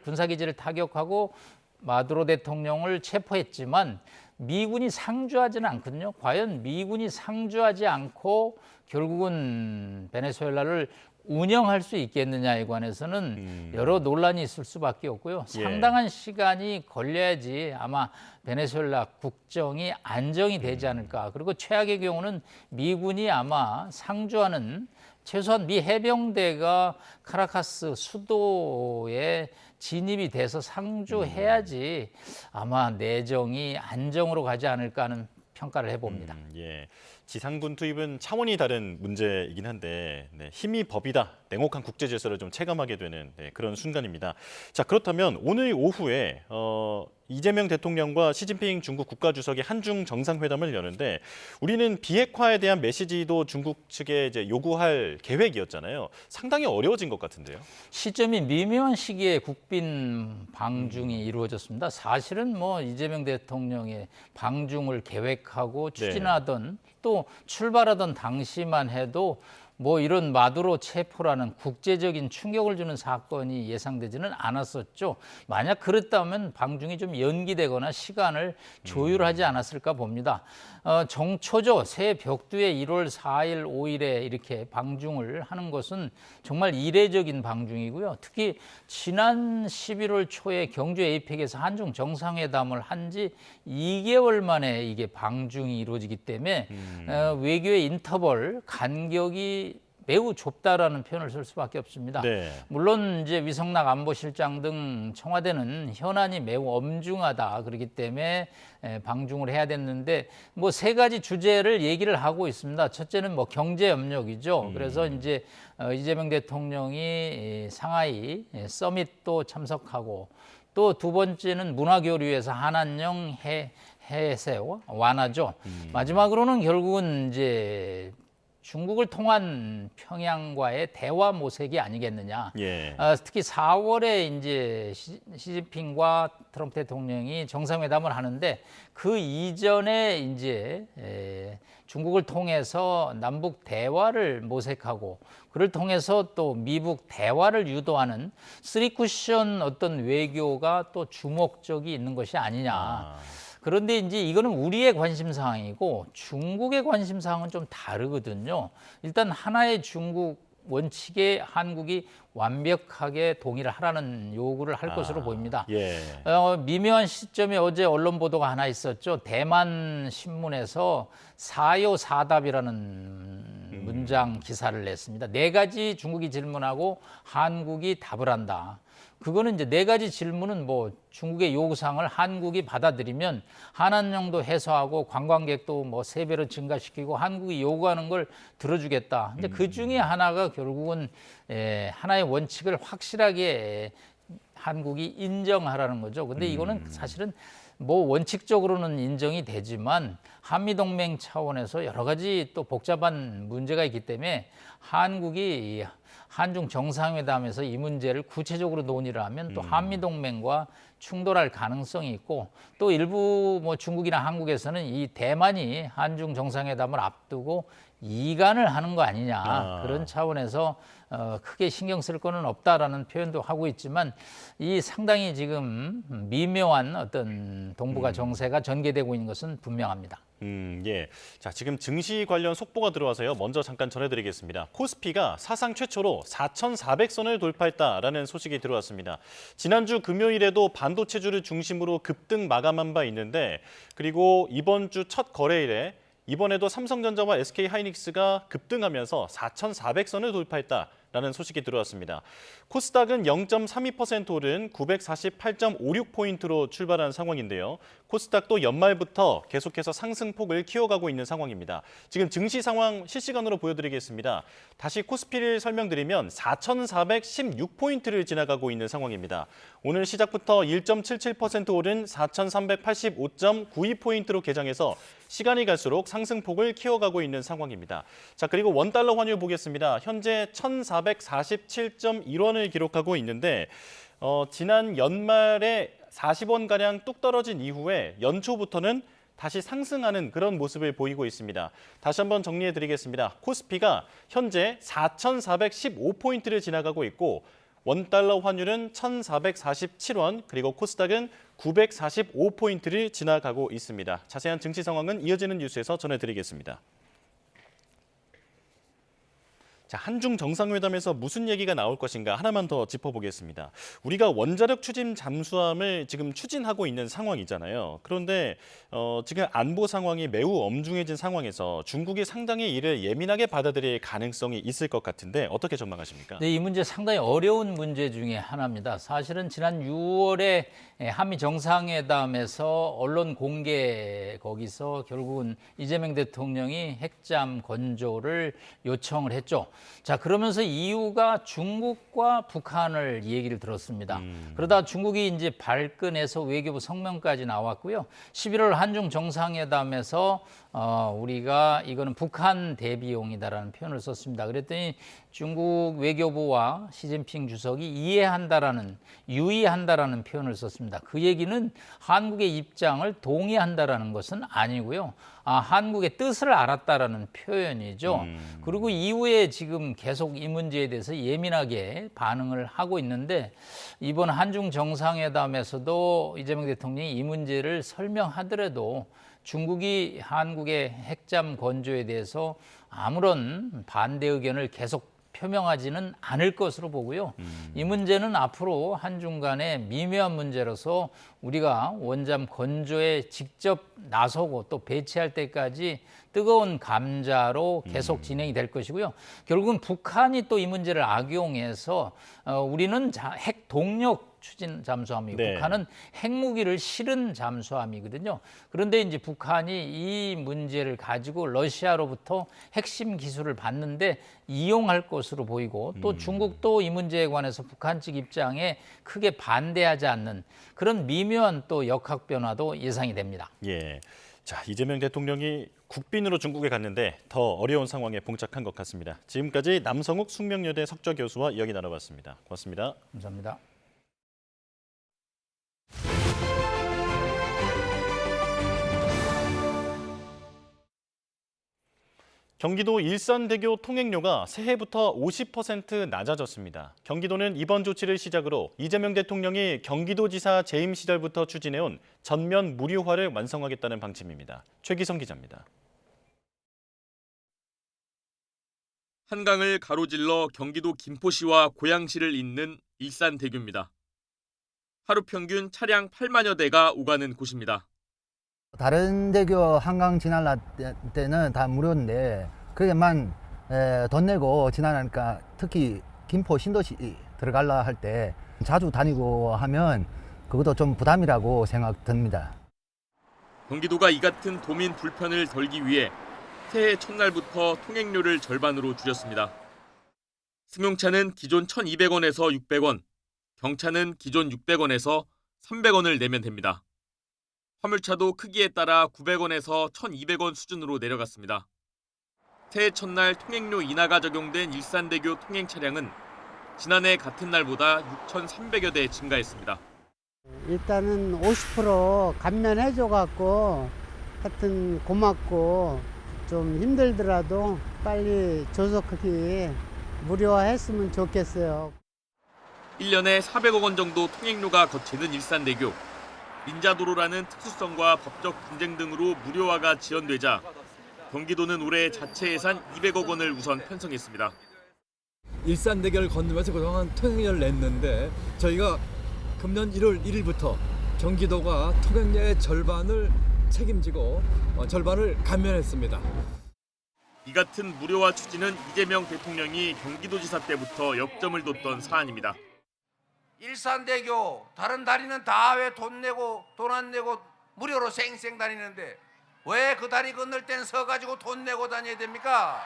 군사기지를 타격하고 마두로 대통령을 체포했지만 미군이 상주하지는 않거든요. 과연 미군이 상주하지 않고 결국은 베네수엘라를 운영할 수 있겠느냐에 관해서는 여러 논란이 있을 수밖에 없고요. 상당한 시간이 걸려야지 아마 베네수엘라 국정이 안정이 되지 않을까. 그리고 최악의 경우는 미군이 아마 상주하는 최소한 미 해병대가 카라카스 수도에 진입이 돼서 상주해야지 아마 내정이 안정으로 가지 않을까 하는 평가를 해봅니다. 예. 지상군 투입은 차원이 다른 문제이긴 한데 힘이 법이다. 냉혹한 국제 질서를 좀 체감하게 되는 그런 순간입니다. 자, 그렇다면 오늘 오후에 이재명 대통령과 시진핑 중국 국가주석이 한중 정상회담을 여는데 우리는 비핵화에 대한 메시지도 중국 측에 이제 요구할 계획이었잖아요. 상당히 어려워진 것 같은데요. 시점이 미묘한 시기에 국빈 방중이 이루어졌습니다. 사실은 뭐 이재명 대통령의 방중을 계획하고 추진하던 또 출발하던 당시만 해도 뭐 이런 마두로 체포라는 국제적인 충격을 주는 사건이 예상되지는 않았었죠. 만약 그랬다면 방중이 좀 연기되거나 시간을 조율하지 않았을까 봅니다. 정초죠. 새 벽두에 1월 4일, 5일에 이렇게 방중을 하는 것은 정말 이례적인 방중이고요. 특히 지난 11월 초에 경주 에이펙에서 한중 정상회담을 한 지 2개월 만에 이게 방중이 이루어지기 때문에 외교의 인터벌, 간격이 매우 좁다라는 표현을 쓸 수밖에 없습니다. 네. 물론 이제 위성락 안보실장 등 청와대는 현안이 매우 엄중하다 그렇기 때문에 방중을 해야 됐는데 뭐 세 가지 주제를 얘기를 하고 있습니다. 첫째는 뭐 경제 협력이죠. 그래서 이제 이재명 대통령이 상하이 서밋도 참석하고 또 두 번째는 문화교류에서 한한령 해세 완화죠. 마지막으로는 결국은 이제 중국을 통한 평양과의 대화 모색이 아니겠느냐. 예. 특히 4월에 이제 시진핑과 트럼프 대통령이 정상회담을 하는데 그 이전에 이제 중국을 통해서 남북 대화를 모색하고 그를 통해서 또 미북 대화를 유도하는 쓰리 쿠션 어떤 외교가 또 주목적이 있는 것이 아니냐. 그런데 이제 이거는 우리의 관심 사항이고 중국의 관심 사항은 좀 다르거든요. 일단 하나의 중국 원칙에 한국이 완벽하게 동의를 하라는 요구를 할 것으로 보입니다. 예. 미묘한 시점에 어제 언론 보도가 하나 있었죠. 대만 신문에서 사요사답이라는 문장 기사를 냈습니다. 4가지 중국이 질문하고 한국이 답을 한다. 그거는 이제 4가지 질문은 뭐 중국의 요구사항을 한국이 받아들이면 한한령도 해소하고 관광객도 뭐 3배로 증가시키고 한국이 요구하는 걸 들어주겠다. 이제 그 중에 하나가 결국은 하나의 원칙을 확실하게 한국이 인정하라는 거죠. 근데 이거는 사실은 뭐 원칙적으로는 인정이 되지만 한미동맹 차원에서 여러 가지 또 복잡한 문제가 있기 때문에 한국이 한중 정상회담에서 이 문제를 구체적으로 논의를 하면 또 한미동맹과 충돌할 가능성이 있고 또 일부 뭐 중국이나 한국에서는 이 대만이 한중 정상회담을 앞두고 이간을 하는 거 아니냐 그런 차원에서 크게 신경 쓸 거는 없다라는 표현도 하고 있지만 이 상당히 지금 미묘한 어떤 동북아 정세가 전개되고 있는 것은 분명합니다. 예. 자, 지금 증시 관련 속보가 들어와서요. 먼저 잠깐 전해드리겠습니다. 코스피가 사상 최초로 4,400선을 돌파했다라는 소식이 들어왔습니다. 지난주 금요일에도 반도체주를 중심으로 급등 마감한 바 있는데 그리고 이번 주 첫 거래일에 이번에도 삼성전자와 SK하이닉스가 급등하면서 4,400선을 돌파했다라는 소식이 들어왔습니다. 코스닥은 0.32% 오른 948.56포인트로 출발한 상황인데요. 코스닥도 연말부터 계속해서 상승폭을 키워가고 있는 상황입니다. 지금 증시 상황 실시간으로 보여드리겠습니다. 다시 코스피를 설명드리면 4,416포인트를 지나가고 있는 상황입니다. 오늘 시작부터 1.77% 오른 4,385.92포인트로 개장해서 시간이 갈수록 상승폭을 키워가고 있는 상황입니다. 자, 그리고 원달러 환율 보겠습니다. 현재 1,447.1원을 기록하고 있는데 지난 연말에 40원가량 뚝 떨어진 이후에 연초부터는 다시 상승하는 그런 모습을 보이고 있습니다. 다시 한번 정리해드리겠습니다. 코스피가 현재 4,415포인트를 지나가고 있고 원달러 환율은 1,447원, 그리고 코스닥은 945포인트를 지나가고 있습니다. 자세한 증시 상황은 이어지는 뉴스에서 전해드리겠습니다. 자, 한중 정상회담에서 무슨 얘기가 나올 것인가 하나만 더 짚어보겠습니다. 우리가 원자력 추진 잠수함을 지금 추진하고 있는 상황이잖아요. 그런데 지금 안보 상황이 매우 엄중해진 상황에서 중국이 상당히 이를 예민하게 받아들일 가능성이 있을 것 같은데 어떻게 전망하십니까? 네, 이 문제 상당히 어려운 문제 중에 하나입니다. 사실은 지난 6월에 한미 정상회담에서 언론 공개 거기서 결국은 이재명 대통령이 핵잠 건조를 요청을 했죠. 자, 그러면서 이유가 중국과 북한을 얘기를 들었습니다. 그러다 중국이 이제 발끈해서 외교부 성명까지 나왔고요. 11월 한중 정상회담에서 우리가 이거는 북한 대비용이다라는 표현을 썼습니다. 그랬더니 중국 외교부와 시진핑 주석이 이해한다라는, 유의한다라는 표현을 썼습니다. 그 얘기는 한국의 입장을 동의한다라는 것은 아니고요. 한국의 뜻을 알았다라는 표현이죠. 그리고 이후에 지금 계속 이 문제에 대해서 예민하게 반응을 하고 있는데 이번 한중 정상회담에서도 이재명 대통령이 이 문제를 설명하더라도 중국이 한국의 핵잠 건조에 대해서 아무런 반대 의견을 계속 표명하지는 않을 것으로 보고요. 이 문제는 앞으로 한중 간의 미묘한 문제로서 우리가 원잠 건조에 직접 나서고 또 배치할 때까지 뜨거운 감자로 계속 진행이 될 것이고요. 결국은 북한이 또 이 문제를 악용해서 우리는 핵 동력 추진 잠수함이고 네. 북한은 핵무기를 실은 잠수함이거든요. 그런데 이제 북한이 이 문제를 가지고 러시아로부터 핵심 기술을 받는데 이용할 것으로 보이고 또 중국도 이 문제에 관해서 북한 측 입장에 크게 반대하지 않는 그런 미묘한 또 역학 변화도 예상이 됩니다. 예. 자, 이재명 대통령이 국빈으로 중국에 갔는데 더 어려운 상황에 봉착한 것 같습니다. 지금까지 남성욱 숙명여대 석좌 교수와 이야기 나눠봤습니다. 고맙습니다. 감사합니다. 경기도 일산대교 통행료가 새해부터 50% 낮아졌습니다. 경기도는 이번 조치를 시작으로 이재명 대통령이 경기도지사 재임 시절부터 추진해온 전면 무료화를 완성하겠다는 방침입니다. 최기성 기자입니다. 한강을 가로질러 경기도 김포시와 고양시를 잇는 일산대교입니다. 하루 평균 차량 8만여 대가 오가는 곳입니다. 다른 대교 한강 지날 때는 다 무료인데 그게만 돈 내고 지나니까 특히 김포 신도시 들어가려 할 때 자주 다니고 하면 그것도 좀 부담이라고 생각됩니다. 경기도가 이 같은 도민 불편을 덜기 위해 새해 첫날부터 통행료를 절반으로 줄였습니다. 승용차는 기존 1,200원에서 600원, 경차는 기존 600원에서 300원을 내면 됩니다. 화물차도 크기에 따라 900원에서 1,200원 수준으로 내려갔습니다. 새해 첫날 통행료 인하가 적용된 일산대교 통행 차량은 지난해 같은 날보다 6,300여 대 증가했습니다. 일단은 50% 감면해줘갖고 하여튼 고맙고 좀 힘들더라도 빨리 조속하게 무료화했으면 좋겠어요. 1년에 400억 원 정도 통행료가 거치는 일산대교. 민자도로라는 특수성과 법적 분쟁 등으로 무료화가 지연되자 경기도는 올해 자체 예산 200억 원을 우선 편성했습니다. 일산대교를 건너면서 그동안 통행료를 냈는데 저희가 금년 1월 1일부터 경기도가 통행료의 절반을 책임지고 절반을 감면했습니다. 이 같은 무료화 추진은 이재명 대통령이 경기도지사 때부터 역점을 뒀던 사안입니다. 일산대교 다른 다리는 다 왜 돈 내고 돈 안 내고 무료로 쌩쌩 다니는데 왜 그 다리 건널 땐 서가지고 돈 내고 다녀야 됩니까?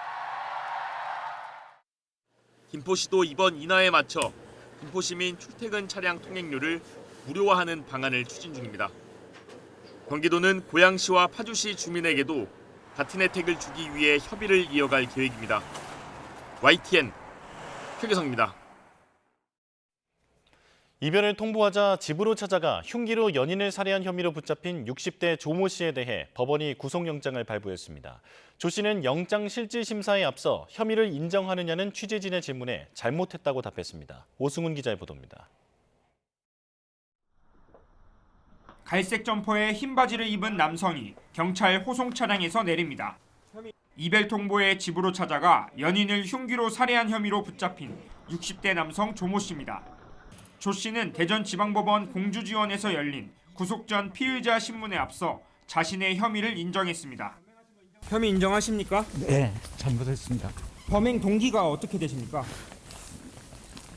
김포시도 이번 인하에 맞춰 김포시민 출퇴근 차량 통행료를 무료화하는 방안을 추진 중입니다. 경기도는 고양시와 파주시 주민에게도 같은 혜택을 주기 위해 협의를 이어갈 계획입니다. YTN 최규성입니다. 이별을 통보하자 집으로 찾아가 흉기로 연인을 살해한 혐의로 붙잡힌 60대 조모 씨에 대해 법원이 구속영장을 발부했습니다. 조 씨는 영장 실질 심사에 앞서 혐의를 인정하느냐는 취재진의 질문에 잘못했다고 답했습니다. 오승훈 기자의 보도입니다. 갈색 점퍼에 흰 바지를 입은 남성이 경찰 호송 차량에서 내립니다. 이별 통보에 집으로 찾아가 연인을 흉기로 살해한 혐의로 붙잡힌 60대 남성 조모 씨입니다. 조 씨는 대전지방법원 공주지원에서 열린 구속 전 피의자 신문에 앞서 자신의 혐의를 인정했습니다. 혐의 인정하십니까? 네, 잘못했습니다. 범행 동기가 어떻게 되십니까?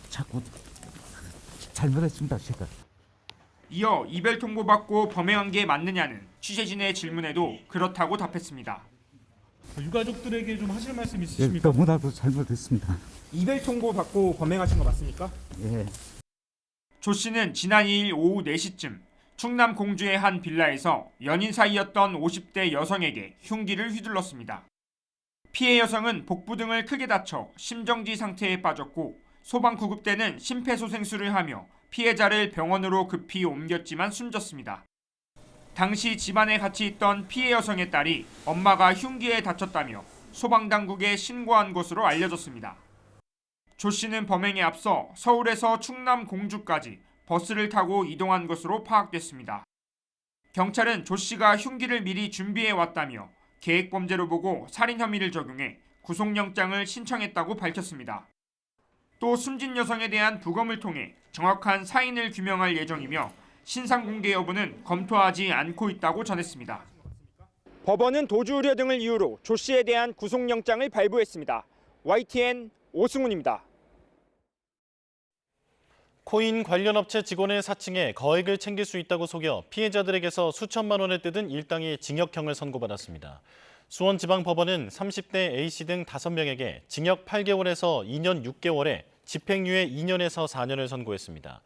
자꾸 잘못했습니다, 제가. 이어 이별 통보받고 범행한 게 맞느냐는 취재진의 질문에도 그렇다고 답했습니다. 유가족들에게 좀 하실 말씀 예, 있으십니까? 너무나도 잘못했습니다. 이별 통보 받고 범행하신 거 맞습니까? 예. 조 씨는 지난 2일 오후 4시쯤 충남 공주의 한 빌라에서 연인 사이였던 50대 여성에게 흉기를 휘둘렀습니다. 피해 여성은 복부 등을 크게 다쳐 심정지 상태에 빠졌고 소방구급대는 심폐소생술을 하며 피해자를 병원으로 급히 옮겼지만 숨졌습니다. 당시 집안에 같이 있던 피해 여성의 딸이 엄마가 흉기에 다쳤다며 소방당국에 신고한 것으로 알려졌습니다. 조 씨는 범행에 앞서 서울에서 충남 공주까지 버스를 타고 이동한 것으로 파악됐습니다. 경찰은 조 씨가 흉기를 미리 준비해 왔다며 계획범죄로 보고 살인 혐의를 적용해 구속영장을 신청했다고 밝혔습니다. 또 숨진 여성에 대한 부검을 통해 정확한 사인을 규명할 예정이며 신상 공개 여부는 검토하지 않고 있다고 전했습니다. 법원은 도주 우려 등을 이유로 조 씨에 대한 구속영장을 발부했습니다. YTN 오승훈입니다. 코인 관련 업체 직원을 사칭해 거액을 챙길 수 있다고 속여 피해자들에게서 수천만 원을 뜯은 일당이 징역형을 선고받았습니다. 수원지방법원은 30대 A씨 등 5명에게 징역 8개월에서 2년 6개월에 집행유예 2년에서 4년을 선고했습니다.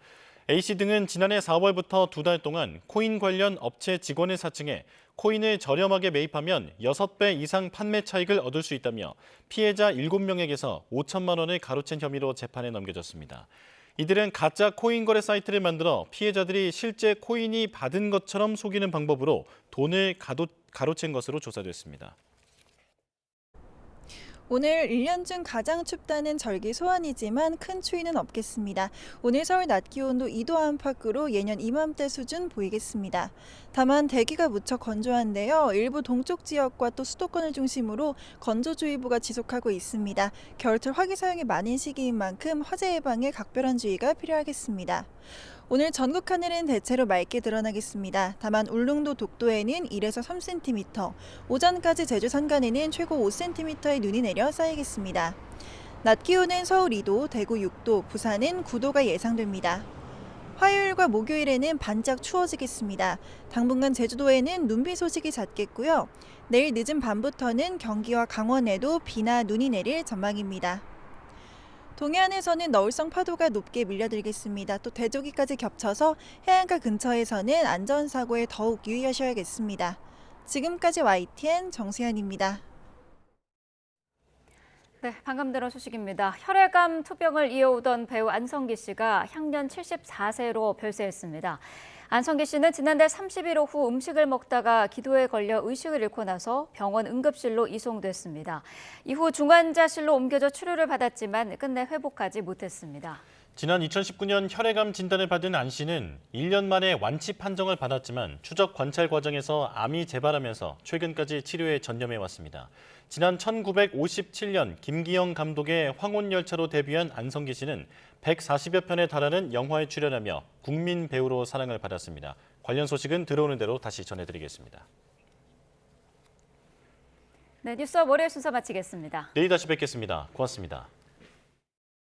A씨 등은 지난해 4월부터 2달 동안 코인 관련 업체 직원을 사칭해 코인을 저렴하게 매입하면 6배 이상 판매 차익을 얻을 수 있다며 피해자 7명에게서 5천만 원을 가로챈 혐의로 재판에 넘겨졌습니다. 이들은 가짜 코인 거래 사이트를 만들어 피해자들이 실제 코인이 받은 것처럼 속이는 방법으로 돈을 가로챈 것으로 조사됐습니다. 오늘 1년 중 가장 춥다는 절기 소환이지만 큰 추위는 없겠습니다. 오늘 서울 낮 기온도 2도 안팎으로 예년 이맘때 수준 보이겠습니다. 다만 대기가 무척 건조한데요. 일부 동쪽 지역과 또 수도권을 중심으로 건조주의보가 지속하고 있습니다. 겨울철 화기 사용이 많은 시기인 만큼 화재 예방에 각별한 주의가 필요하겠습니다. 오늘 전국 하늘은 대체로 맑게 드러나겠습니다. 다만 울릉도 독도에는 1에서 3cm, 오전까지 제주 산간에는 최고 5cm의 눈이 내려 쌓이겠습니다. 낮 기온은 서울 2도, 대구 6도, 부산은 9도가 예상됩니다. 화요일과 목요일에는 반짝 추워지겠습니다. 당분간 제주도에는 눈비 소식이 잦겠고요. 내일 늦은 밤부터는 경기와 강원에도 비나 눈이 내릴 전망입니다. 동해안에서는 너울성 파도가 높게 밀려들겠습니다. 또 대조기까지 겹쳐서 해안가 근처에서는 안전사고에 더욱 유의하셔야겠습니다. 지금까지 YTN 정수현입니다. 네, 방금 들은 소식입니다. 혈액암 투병을 이어오던 배우 안성기 씨가 향년 74세로 별세했습니다. 안성기 씨는 지난달 30일 오후 음식을 먹다가 기도에 걸려 의식을 잃고 나서 병원 응급실로 이송됐습니다. 이후 중환자실로 옮겨져 치료를 받았지만 끝내 회복하지 못했습니다. 지난 2019년 혈액암 진단을 받은 안 씨는 1년 만에 완치 판정을 받았지만 추적 관찰 과정에서 암이 재발하면서 최근까지 치료에 전념해왔습니다. 지난 1957년 김기영 감독의 황혼열차로 데뷔한 안성기 씨는 140여 편에 달하는 영화에 출연하며 국민 배우로 사랑을 받았습니다. 관련 소식은 들어오는 대로 다시 전해드리겠습니다. 네, 뉴스업 월요일 순서 마치겠습니다. 내일 다시 뵙겠습니다. 고맙습니다.